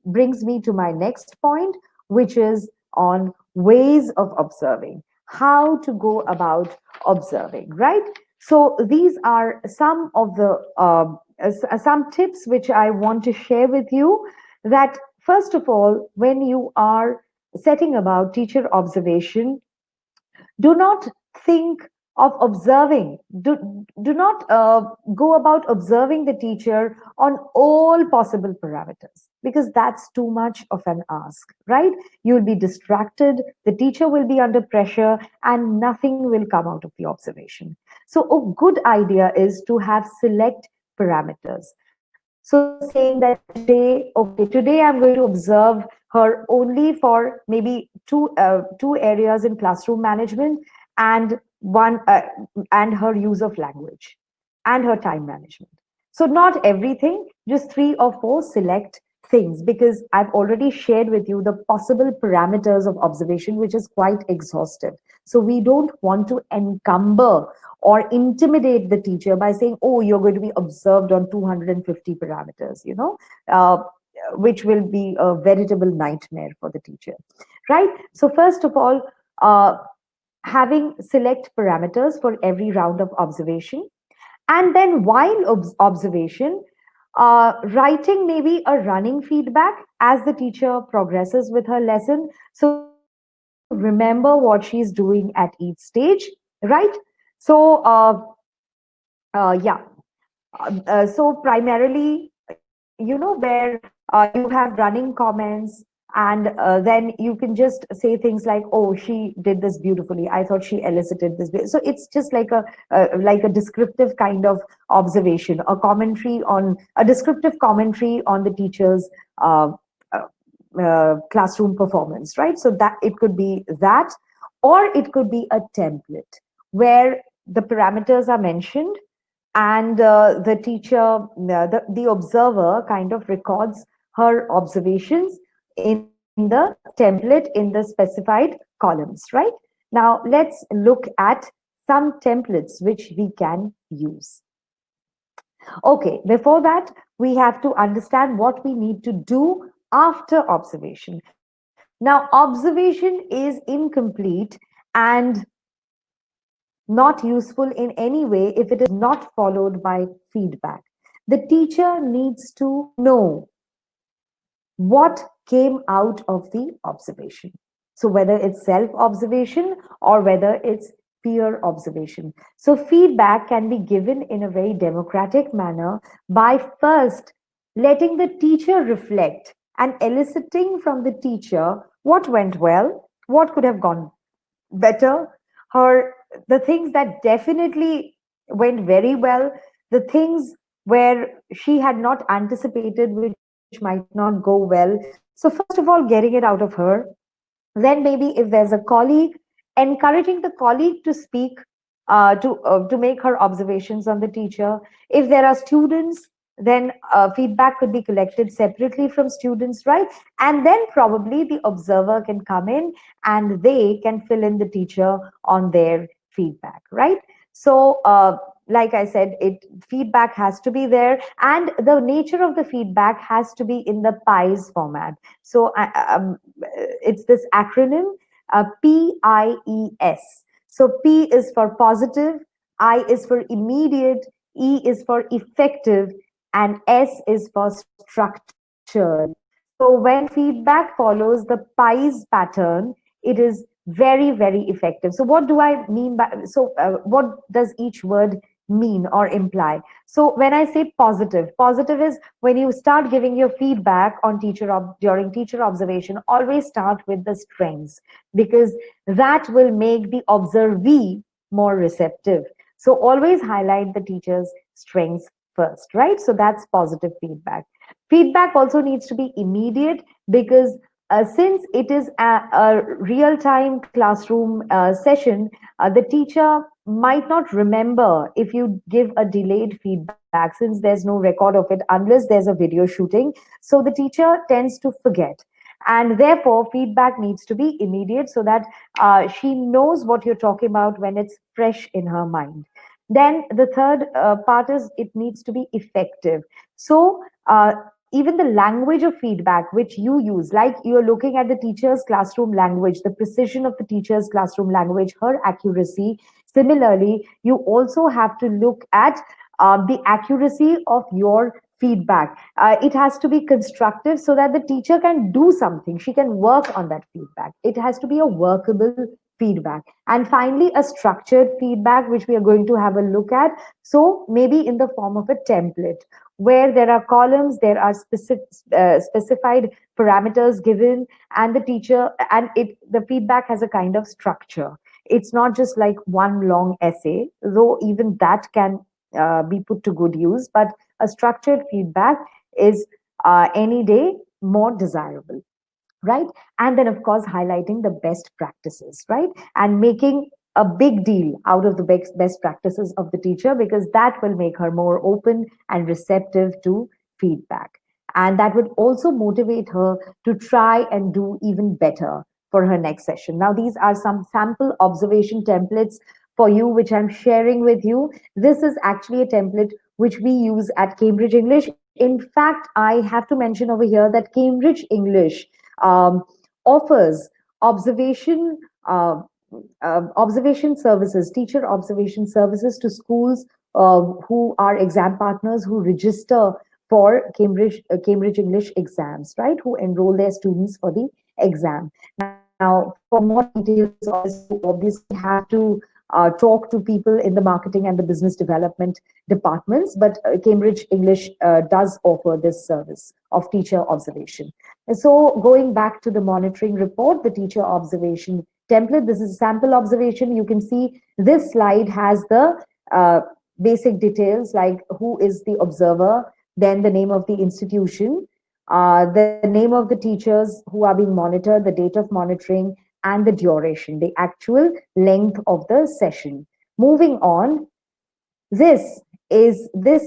brings me to my next point, which is on ways of observing, how to go about observing, right? So these are some of the some tips which I want to share with you. That first of all, when you are setting about teacher observation, do not think of observing, do not go about observing the teacher on all possible parameters, because that's too much of an ask, right? You'll be distracted, the teacher will be under pressure, and nothing will come out of the observation. So a good idea is to have select parameters. So saying that today, okay, today I'm going to observe her only for maybe two areas in classroom management, and one and her use of language and her time management. So not everything, just three or four select things, because I've already shared with you the possible parameters of observation, which is quite exhaustive. So we don't want to encumber or intimidate the teacher by saying, oh, you're going to be observed on 250 parameters, uh, which will be a veritable nightmare for the teacher, right? So first of all, uh, having select parameters for every round of observation. And then while observation, writing maybe a running feedback as the teacher progresses with her lesson. So remember what she's doing at each stage, right? So, yeah. So primarily, where you have running comments, and then you can just say things like, "Oh, she did this beautifully. I thought she elicited this." So it's just like a descriptive kind of observation, a descriptive commentary on the teacher's uh, classroom performance, right? So that it could be that, or it could be a template where the parameters are mentioned, and the teacher, the observer kind of records her observations in the template in the specified columns, right? Now let's look at some templates which we can use. Okay, before that, we have to understand what we need to do after observation. Now, observation is incomplete and not useful in any way if it is not followed by feedback. The teacher needs to know what came out of the observation. So, whether it's self observation or whether it's peer observation. So, feedback can be given in a very democratic manner by first letting the teacher reflect and eliciting from the teacher what went well, what could have gone better, her the things that definitely went very well, the things where she had not anticipated which might not go well. So first of all, getting it out of her. Then maybe if there's a colleague, encouraging the colleague to speak, to make her observations on the teacher. If there are students, then feedback could be collected separately from students, right? And then probably the observer can come in and they can fill in the teacher on their feedback, right? So like I said, it feedback has to be there, and the nature of the feedback has to be in the pies format. So it's this acronym, PIES. So P is for positive, I is for immediate, E is for effective, and S is for structured. So when feedback follows the PIES pattern, it is very, very effective. So what do I mean by, what does each word mean or imply? So when I say positive, positive is when you start giving your feedback on during teacher observation, always start with the strengths, because that will make the observee more receptive. So always highlight the teacher's strengths first, right? So that's positive feedback. Feedback also needs to be immediate, because since it is a real-time classroom session, the teacher might not remember if you give a delayed feedback, since there's no record of it unless there's a video shooting. So the teacher tends to forget. And therefore, feedback needs to be immediate so that she knows what you're talking about when it's fresh in her mind. Then the third part is it needs to be effective. So even the language of feedback which you use, like you're looking at the teacher's classroom language, the precision of the teacher's classroom language, her accuracy. Similarly, you also have to look at the accuracy of your feedback. It has to be constructive so that the teacher can do something. She can work on that feedback. It has to be a workable feedback. And finally, a structured feedback, which we are going to have a look at. So maybe in the form of a template, where there are columns, there are specified parameters given, and the teacher, and it the feedback has a kind of structure. It's not just like one long essay, though even that can be put to good use, but a structured feedback is any day more desirable, right? And then, of course, highlighting the best practices, right? And making a big deal out of the best practices of the teacher, because that will make her more open and receptive to feedback. And that would also motivate her to try and do even better for her next session. Now, these are some sample observation templates for you, which I'm sharing with you. This is actually a template which we use at Cambridge English. In fact, I have to mention over here that Cambridge English offers observation observation services, teacher observation services to schools who are exam partners who register for Cambridge English exams, right? Who enroll their students for the exam. Now, for more details on this, you obviously have to talk to people in the marketing and the business development departments, but Cambridge English does offer this service of teacher observation. And so, going back to the monitoring report, the teacher observation template, this is a sample observation. You can see this slide has the basic details like who is the observer, then the name of the institution, the name of the teachers who are being monitored, the date of monitoring, and the duration, the actual length of the session. Moving on, this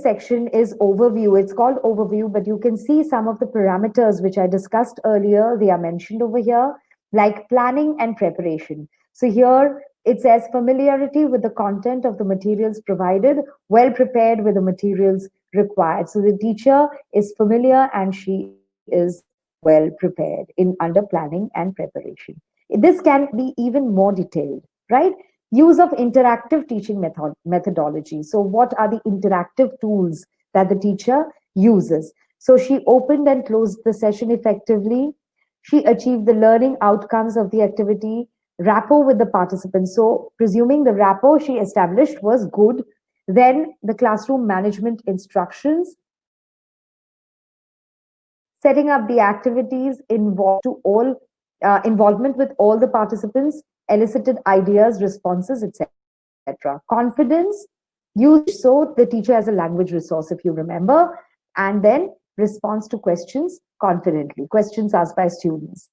section is overview. It's called overview, but you can see some of the parameters which I discussed earlier. They are mentioned over here, like planning and preparation. So here it says familiarity with the content of the materials provided, well prepared with the materials required. So the teacher is familiar and she is well prepared in under planning and preparation. This can be even more detailed, right? Use of interactive teaching methodology. So what are the interactive tools that the teacher uses? So she opened and closed the session effectively. She achieved the learning outcomes of the activity, rapport with the participants. So presuming the rapport she established was good, then the classroom management instructions, setting up the activities involvement with all the participants, elicited ideas, responses, etc. Confidence, use so the teacher as a language resource, if you remember, and then response to questions confidently, questions asked by students.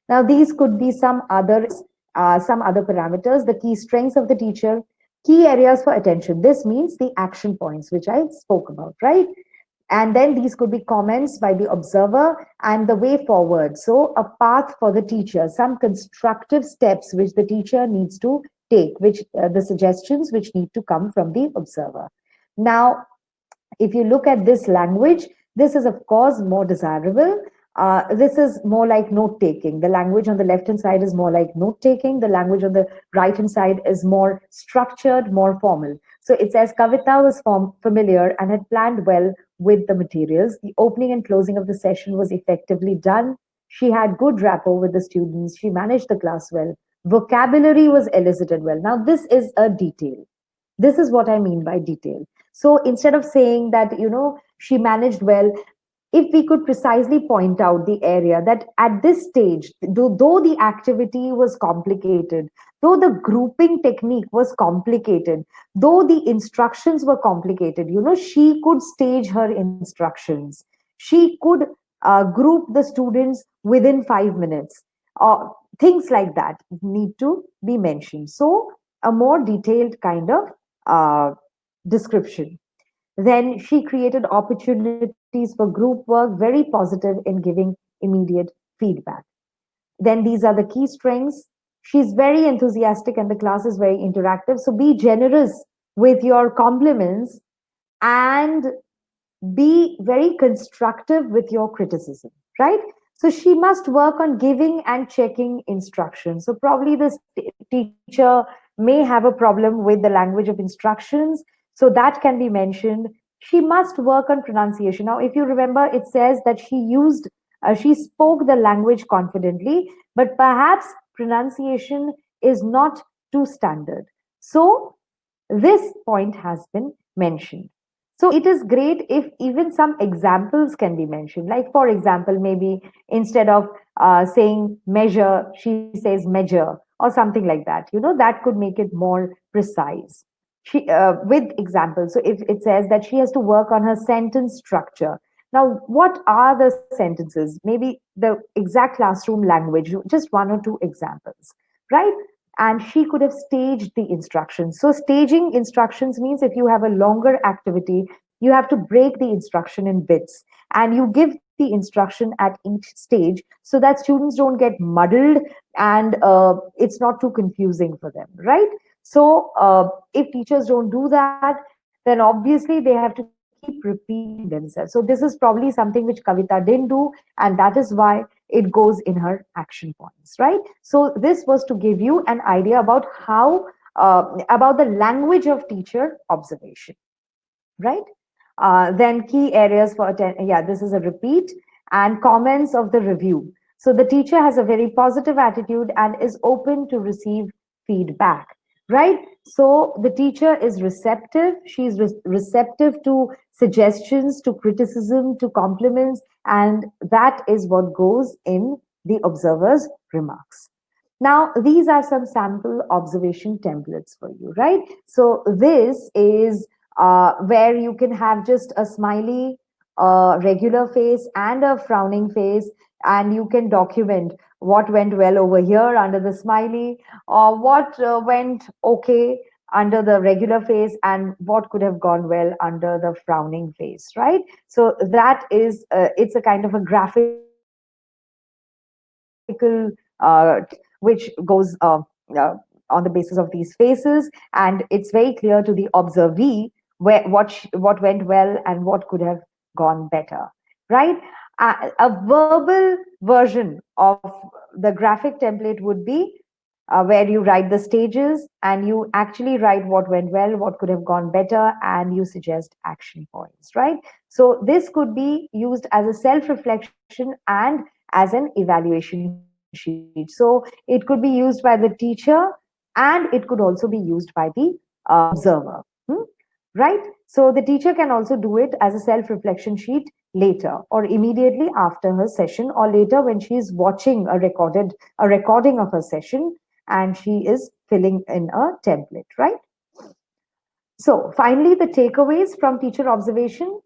Now, these could be some other parameters, the key strengths of the teacher, key areas for attention. This means the action points, which I spoke about, right? And then these could be comments by the observer and the way forward. So, a path for the teacher, some constructive steps which the teacher needs to take, which the suggestions which need to come from the observer. Now, if you look at this language, this is of course more desirable. This is more like note taking. The language on the left hand side is more like note taking. The language on the right hand side is more structured, more formal. So it says Kavita was familiar and had planned well with the materials. The opening and closing of the session was effectively done. She had good rapport with the students. She managed the class well. Vocabulary was elicited well. Now, this is a detail. This is what I mean by detail. So instead of saying that, she managed well, if we could precisely point out the area that at this stage, though the activity was complicated, though the grouping technique was complicated, though the instructions were complicated, she could stage her instructions. She could group the students within 5 minutes. Things like that need to be mentioned. So, a more detailed kind of description. Then she created opportunities for group work, very positive in giving immediate feedback. Then these are the key strengths. She's very enthusiastic and the class is very interactive. So be generous with your compliments and be very constructive with your criticism, right? So she must work on giving and checking instructions. So probably this teacher may have a problem with the language of instructions. So that can be mentioned. She must work on pronunciation. Now, if you remember, it says that she spoke the language confidently, but perhaps pronunciation is not too standard. So this point has been mentioned. So it is great if even some examples can be mentioned. Like, for example, maybe instead of saying measure, she says measure or something like that. That could make it more precise. with examples. So if it says that she has to work on her sentence structure. Now, what are the sentences? Maybe the exact classroom language, just one or two examples, right? And she could have staged the instructions. So staging instructions means if you have a longer activity, you have to break the instruction in bits and you give the instruction at each stage so that students don't get muddled and it's not too confusing for them, right? So if teachers don't do that, then obviously they have to keep repeating themselves. So this is probably something which Kavita didn't do, and that is why it goes in her action points, right? So this was to give you an idea about how about the language of teacher observation, right? Then key areas for yeah, this is a repeat and comments of the review. So the teacher has a very positive attitude and is open to receive feedback, right? So the teacher is receptive. She's receptive to suggestions, to criticism, to compliments, and that is what goes in the observer's remarks. Now, these are some sample observation templates for you, right? So this is where you can have just a smiley, regular face, and a frowning face, and you can document what went well over here under the smiley, or what went okay under the regular face, and what could have gone well under the frowning face, right? So that is, it's a kind of a graphical template which goes on the basis of these faces, and it's very clear to the observee what went well and what could have gone better, right? A verbal version of the graphic template would be where you write the stages and you actually write what went well, what could have gone better, and you suggest action points, right? So this could be used as a self reflection and as an evaluation sheet. So it could be used by the teacher and it could also be used by the observer. Right? So the teacher can also do it as a self reflection sheet later or immediately after her session or later when she is watching a recording of her session and she is filling in a template, right? So finally, the takeaways from teacher observation.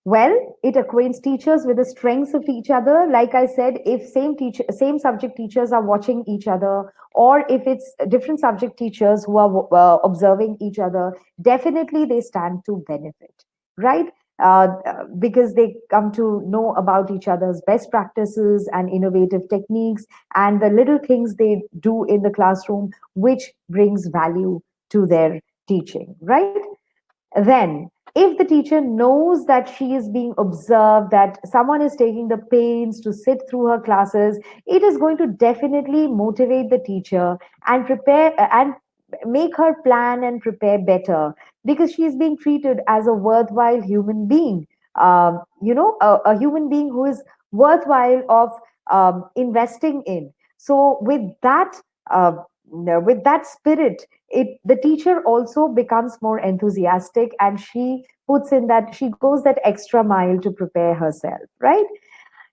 Well, it acquaints teachers with the strengths of each other. Like I said, if same subject teachers are watching each other, or if it's different subject teachers who are observing each other, definitely they stand to benefit, right? Because they come to know about each other's best practices and innovative techniques and the little things they do in the classroom, which brings value to their teaching, right? Then if the teacher knows that she is being observed, that someone is taking the pains to sit through her classes, it is going to definitely motivate the teacher and prepare and make her plan and prepare better because she is being treated as a worthwhile human being, a human being who is worthwhile of investing in. So uh, with that spirit, the teacher also becomes more enthusiastic and she goes that extra mile to prepare herself, right?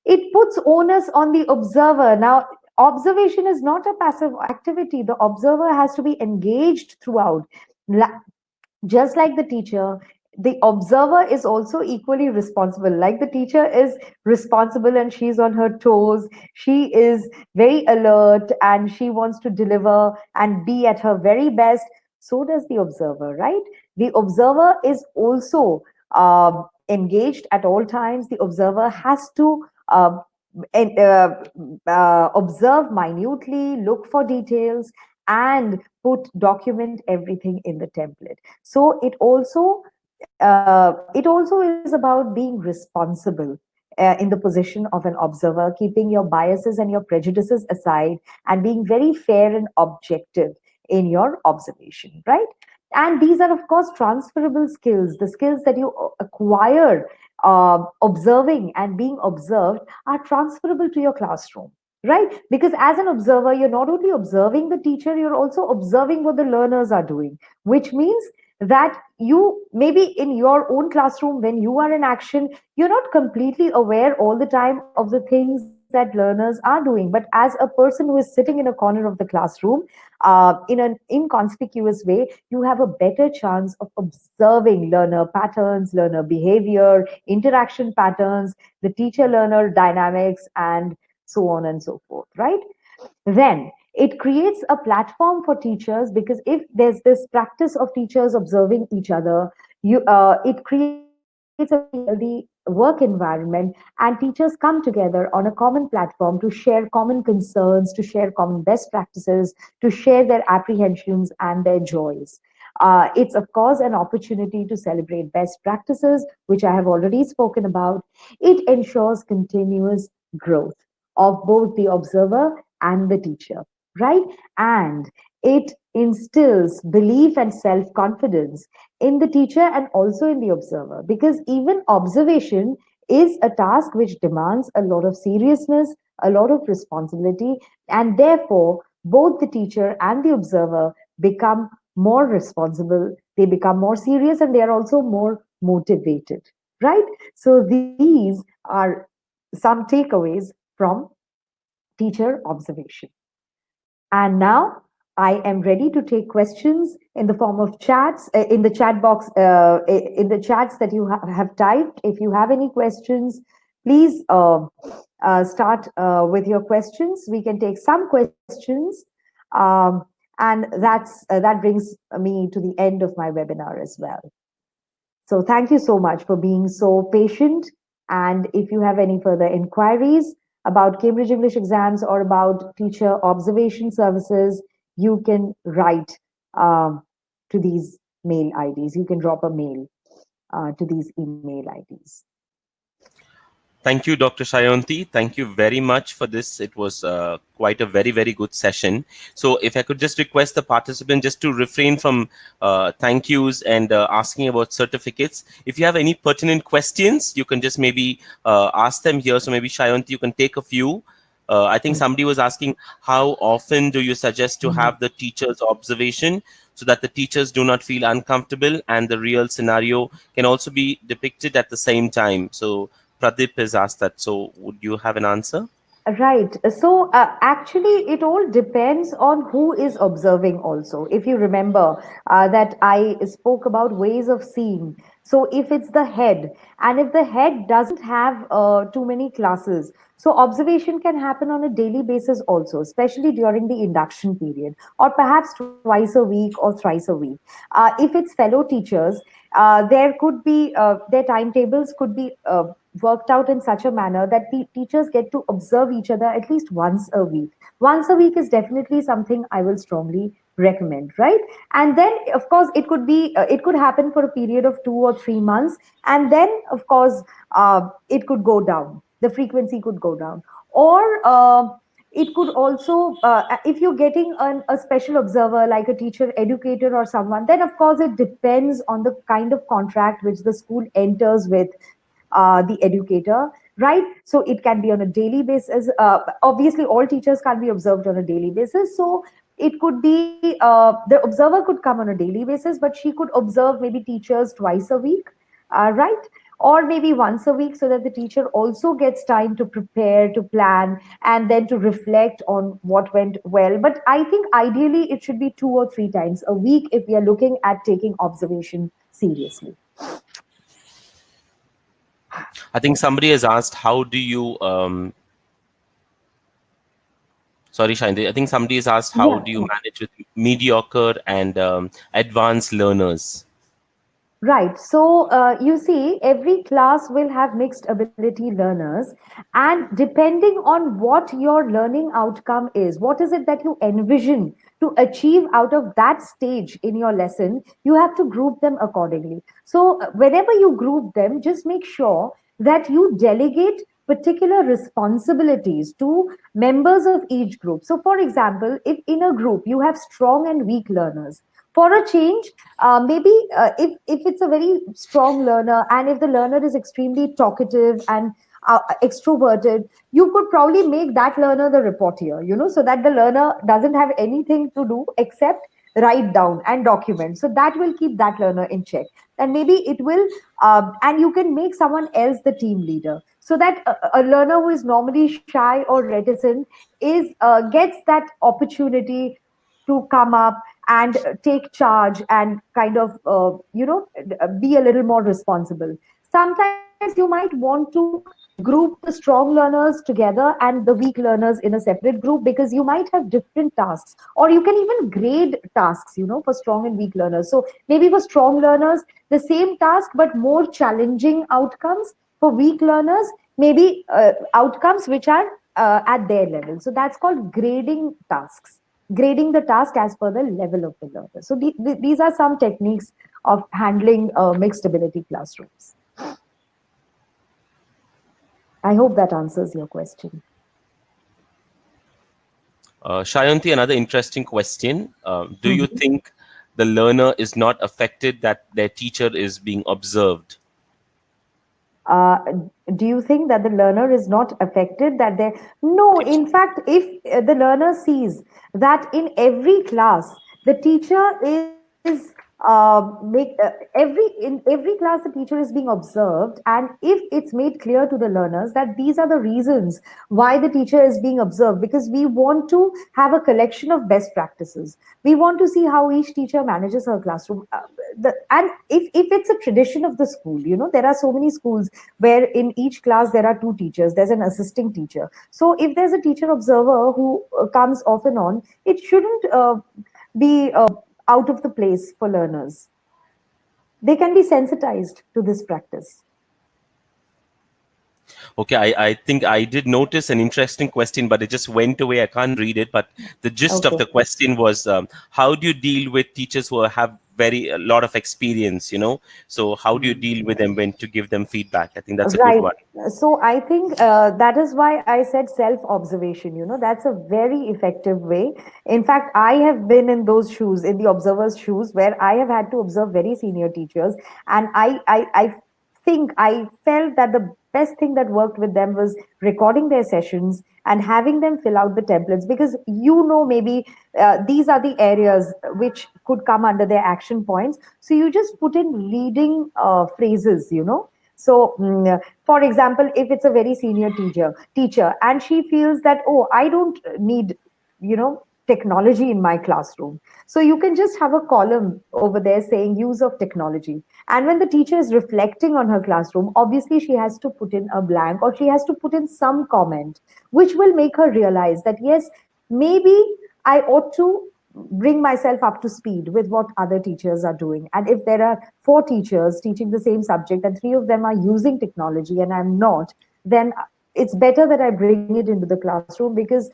It puts onus on the observer. Now, observation is not a passive activity. The observer has to be engaged throughout. Just like the teacher, the observer is also equally responsible. Like the teacher is responsible and she's on her toes, she is very alert and she wants to deliver and be at her very best. So does the observer, right? The observer is also engaged at all times. The observer has to and, observe minutely, look for details, and document everything in the template. So it also is about being responsible in the position of an observer, keeping your biases and your prejudices aside, and being very fair and objective in your observation, right? And these are, of course, transferable skills. The skills that you acquire observing and being observed are transferable to your classroom, right? Because as an observer, you're not only observing the teacher, you're also observing what the learners are doing, which means that you maybe in your own classroom when you are in action, you're not completely aware all the time of the things that learners are doing. But as a person who is sitting in a corner of the classroom, in an inconspicuous way, you have a better chance of observing learner patterns, learner behavior, interaction patterns, the teacher learner dynamics, and so on and so forth, right? Then it creates a platform for teachers, because if there's this practice of teachers observing each other, it creates a very healthy work environment, and teachers come together on a common platform to share common concerns, to share common best practices, to share their apprehensions and their joys. It's of course an opportunity to celebrate best practices, which I have already spoken about. It ensures continuous growth of both the observer and the teacher, right? And it instills belief and self confidence in the teacher and also in the observer, because even observation is a task which demands a lot of seriousness, a lot of responsibility, and therefore both the teacher and the observer become more responsible, they become more serious, and they are also more motivated, right? So these are some takeaways from teacher observation. And now I am ready to take questions in the form of chats, in the chat box, in the chats that you have typed. If you have any questions, please start with your questions. We can take some questions. Um, and that brings me to the end of my webinar as well. So thank you so much for being so patient. And if you have any further inquiries about Cambridge English exams or about teacher observation services, you can write to these mail IDs. You can drop a mail to these email IDs. Thank you, Dr. Shyaonti. Thank you very much for this. It was quite a very, very good session. So if I could just request the participant just to refrain from thank yous and asking about certificates. If you have any pertinent questions, you can just maybe ask them here. So maybe Shyaonti, you can take a few. I think somebody was asking, how often do you suggest to have the teacher's observation so that the teachers do not feel uncomfortable and the real scenario can also be depicted at the same time? So Pradeep has asked that. So would you have an answer? Right. So actually, it all depends on who is observing, also. If you remember that I spoke about ways of seeing. So if it's the head, and if the head doesn't have too many classes, so observation can happen on a daily basis also, especially during the induction period, or perhaps twice a week or thrice a week. If it's fellow teachers, there could be their timetables could be worked out in such a manner that teachers get to observe each other at least once a week. Once a week is definitely something I will strongly recommend, right? And then of course it could happen for a period of 2 or 3 months, and then of course it could go down, the frequency could go down. Or it could also if you're getting a special observer like a teacher educator or someone, then of course it depends on the kind of contract which the school enters with the educator, right? So it can be on a daily basis. Obviously all teachers can't be observed on a daily basis, so it could be the observer could come on a daily basis, but she could observe maybe teachers twice a week, right? Or maybe once a week, so that the teacher also gets time to prepare, to plan, and then to reflect on what went well. But I think ideally it should be 2 or 3 times a week if we are looking at taking observation seriously. I think somebody has asked, how do you, sorry, Shaindi, I think somebody has asked, how Yeah. do you manage with mediocre and advanced learners? Right. So you see, every class will have mixed ability learners, and depending on what your learning outcome is, what is it that you envision to achieve out of that stage in your lesson, you have to group them accordingly. So whenever you group them, just make sure that you delegate particular responsibilities to members of each group. So, for example, if in a group you have strong and weak learners, for a change, maybe if it's a very strong learner, and if the learner is extremely talkative and extroverted, you could probably make that learner the reporter, so that the learner doesn't have anything to do except write down and document. So that will keep that learner in check. And maybe it will, and you can make someone else the team leader. so that a learner who is normally shy or reticent is gets that opportunity to come up and take charge and kind of be a little more responsible. Sometimes you might want to group the strong learners together and the weak learners in a separate group, because you might have different tasks, or you can even grade tasks, for strong and weak learners. So maybe for strong learners the same task but more challenging outcomes. For weak learners, maybe outcomes which are at their level. So that's called grading tasks, grading the task as per the level of the learner. So these are some techniques of handling mixed ability classrooms. I hope that answers your question. Shayanti, another interesting question. Do you Mhm. think the learner is not affected that their teacher is being observed? uh, do you think that the learner is not affected, that they no, in fact, if the learner sees that in every class the teacher is in every class the teacher is being observed, and if it's made clear to the learners that these are the reasons why the teacher is being observed, because we want to have a collection of best practices, we want to see how each teacher manages her classroom. And if it's a tradition of the school, there are so many schools where in each class there are two teachers, there's an assisting teacher. So if there's a teacher observer who comes off and on, it shouldn't be out of the place for learners. They can be sensitized to this practice. Okay, I think I did notice an interesting question, but it just went away. I can't read it. But the gist of Okay. the question was, how do you deal with teachers who have a lot of experience? So how do you deal with them when to give them feedback? I think that's a good Right. one. So I think that is why I said self observation. That's a very effective way. In fact, I have been in those shoes, in the observer's shoes, where I have had to observe very senior teachers. And I think I felt that the best thing that worked with them was recording their sessions and having them fill out the templates, because maybe these are the areas which could come under their action points. So you just put in leading phrases. So, for example, if it's a very senior teacher, and she feels that, oh, I don't need, technology in my classroom. So you can just have a column over there saying use of technology. And when the teacher is reflecting on her classroom, obviously she has to put in a blank, or she has to put in some comment, which will make her realize that, yes, maybe I ought to bring myself up to speed with what other teachers are doing. And if there are four teachers teaching the same subject and three of them are using technology and I'm not, then it's better that I bring it into the classroom, because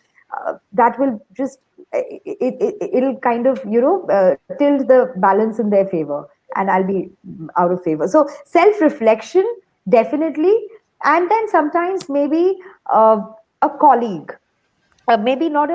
that will just it'll kind of tilt the balance in their favor, and I'll be out of favor. So self reflection, definitely. And then sometimes maybe uh, a colleague, maybe not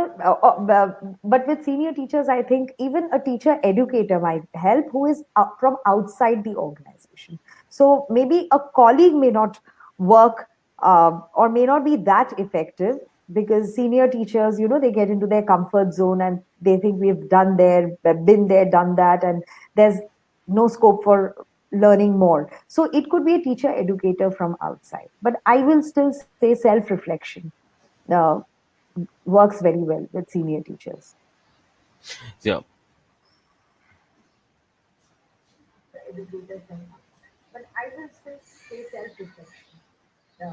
but with senior teachers, I think even a teacher educator might help, who is from outside the organization. So maybe a colleague may not work, or may not be that effective, because senior teachers, they get into their comfort zone and they think we've been there, done that, and there's no scope for learning more. So it could be a teacher educator from outside, but I will still say self reflection uh, works very well with senior teachers. Yeah. But I will still say self-reflection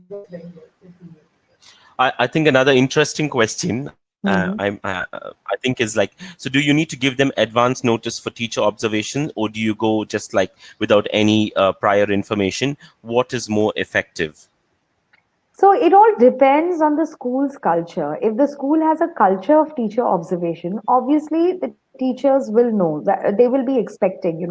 works very well with senior teachers. I think another interesting question Mhm. I think is like, so do you need to give them advance notice for teacher observation, or do you go just like without any prior information? What is more effective? So it all depends on the school's culture. If the school has a culture of teacher observation, obviously the teachers will know that they will be expecting,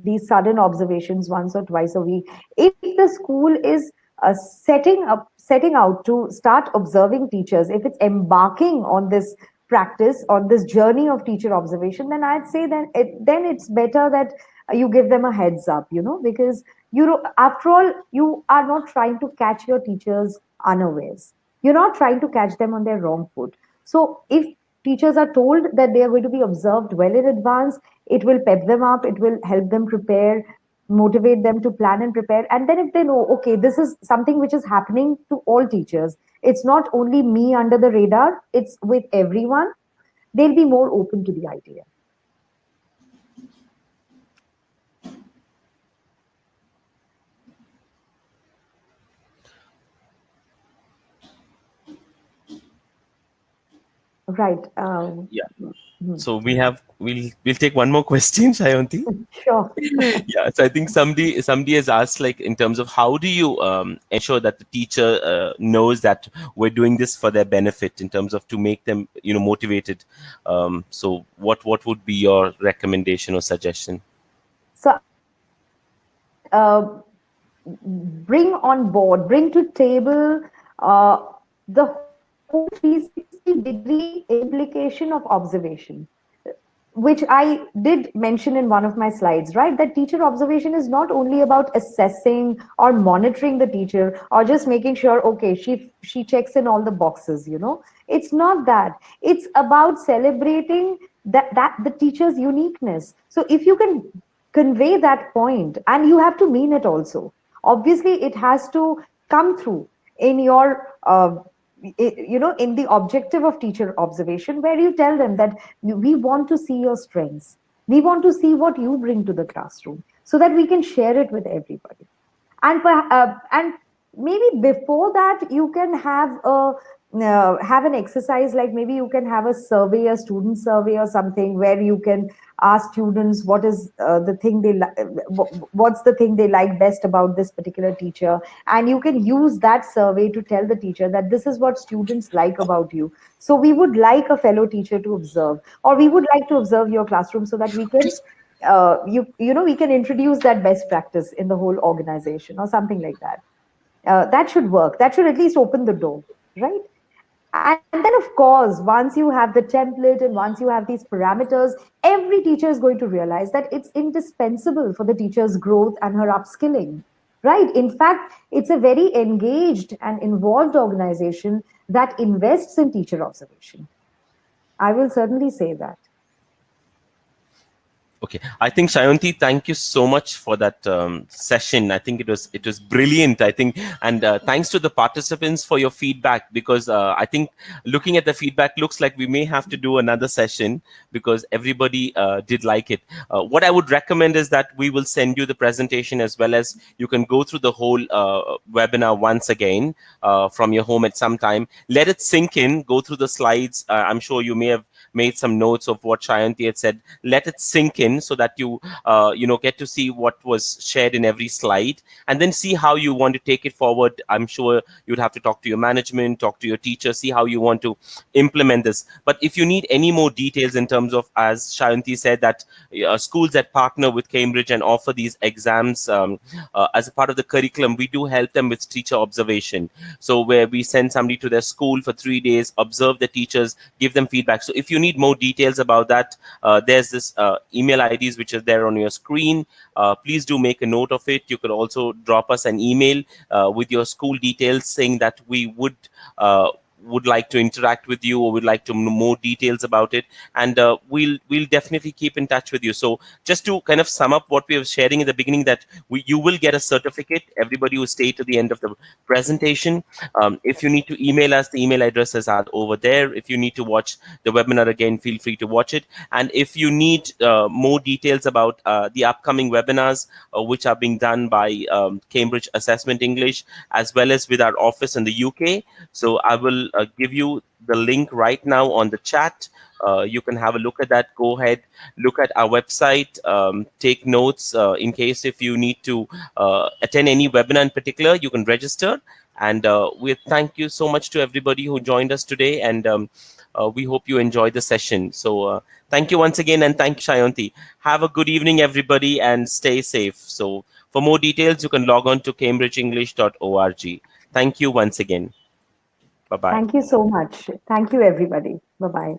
these sudden observations once or twice a week. If the school is setting out to start observing teachers, if it's embarking on this practice, on this journey of teacher observation, then I'd say then it's better that you give them a heads up, because after all, you are not trying to catch your teachers unawares. You're not trying to catch them on their wrong foot. So if teachers are told that they are going to be observed well in advance, it will pep them up, it will help them prepare. motivate them to plan and prepare. And then if they know, okay, this is something which is happening to all teachers, it's not only me under the radar, it's with everyone, they'll be more open to the idea. Right. Yeah. Hmm. So we'll take one more question, Shyaonti. Sure. Yeah, so I think somebody has asked, like, in terms of how do you ensure that the teacher knows that we're doing this for their benefit, in terms of to make them motivated. So what would be your recommendation or suggestion? So I would say that bring on board, bring to table the whole 360-degree implication of observation, which I did mention in one of my slides, right? That teacher observation is not only about assessing or monitoring the teacher or just making sure, okay, she checks in all the boxes, It's not that. It's about celebrating that the teacher's uniqueness. So if you can convey that point, and you have to mean it also. Obviously, it has to come through in your in the objective of teacher observation, where you tell them that we want to see your strengths, we want to see what you bring to the classroom, so that we can share it with everybody. And maybe before that, you can have an exercise, like maybe you can have a survey, a student survey or something, where you can ask students what is the thing what's the thing they like best about this particular teacher, and you can use that survey to tell the teacher that this is what students like about you, so we would like a fellow teacher to observe, or we would like to observe your classroom, so that we can we can introduce that best practice in the whole organization or something like that. That should work. That should at least open the door, right? And then, of course, once you have the template and once you have these parameters, every teacher is going to realize that it's indispensable for the teacher's growth and her upskilling, right? In fact, it's a very engaged and involved organization that invests in teacher observation. I will certainly say that. Okay, I think, Shyaonti, thank you so much for that session. I think it was brilliant. I think, and thanks to the participants for your feedback, because I think looking at the feedback looks like we may have to do another session, because everybody did like it. What I would recommend is that we will send you the presentation, as well as you can go through the whole webinar once again from your home at some time. Let it sink in. Go through the slides. I'm sure you may have made some notes of what Shyaonti had said. Let it sink in, so that you get to see what was shared in every slide, and then see how you want to take it forward. I'm sure you'd have to talk to your management, talk to your teacher, see how you want to implement this. But if you need any more details in terms of, as Shyaonti said, that schools that partner with Cambridge and offer these exams as a part of the curriculum, we do help them with teacher observation. So where we send somebody to their school for 3 days, observe the teachers, give them feedback. So if you need more details about that, there's this email IDs which is there on your screen. Please do make a note of it. You could also drop us an email with your school details, saying that we would like to interact with you, or would like to know more details about it, and we'll definitely keep in touch with you. So just to kind of sum up what we were sharing in the beginning, that you will get a certificate, everybody who stayed to the end of the presentation. If you need to email us, the email addresses are over there. If you need to watch the webinar again, feel free to watch it. And if you need more details about the upcoming webinars which are being done by Cambridge Assessment English, as well as with our office in the UK, so I will give you the link right now on the chat. You can have a look at that. Go ahead, look at our website, take notes in case if you need to attend any webinar in particular, you can register. And we thank you so much to everybody who joined us today, and we hope you enjoyed the session. So thank you once again, and thank you, Shyaonti. Have a good evening, everybody, and stay safe. So for more details, you can log on to cambridgeenglish.org. Thank you once again. Bye-bye. Thank you so much. Thank you, everybody. Bye bye.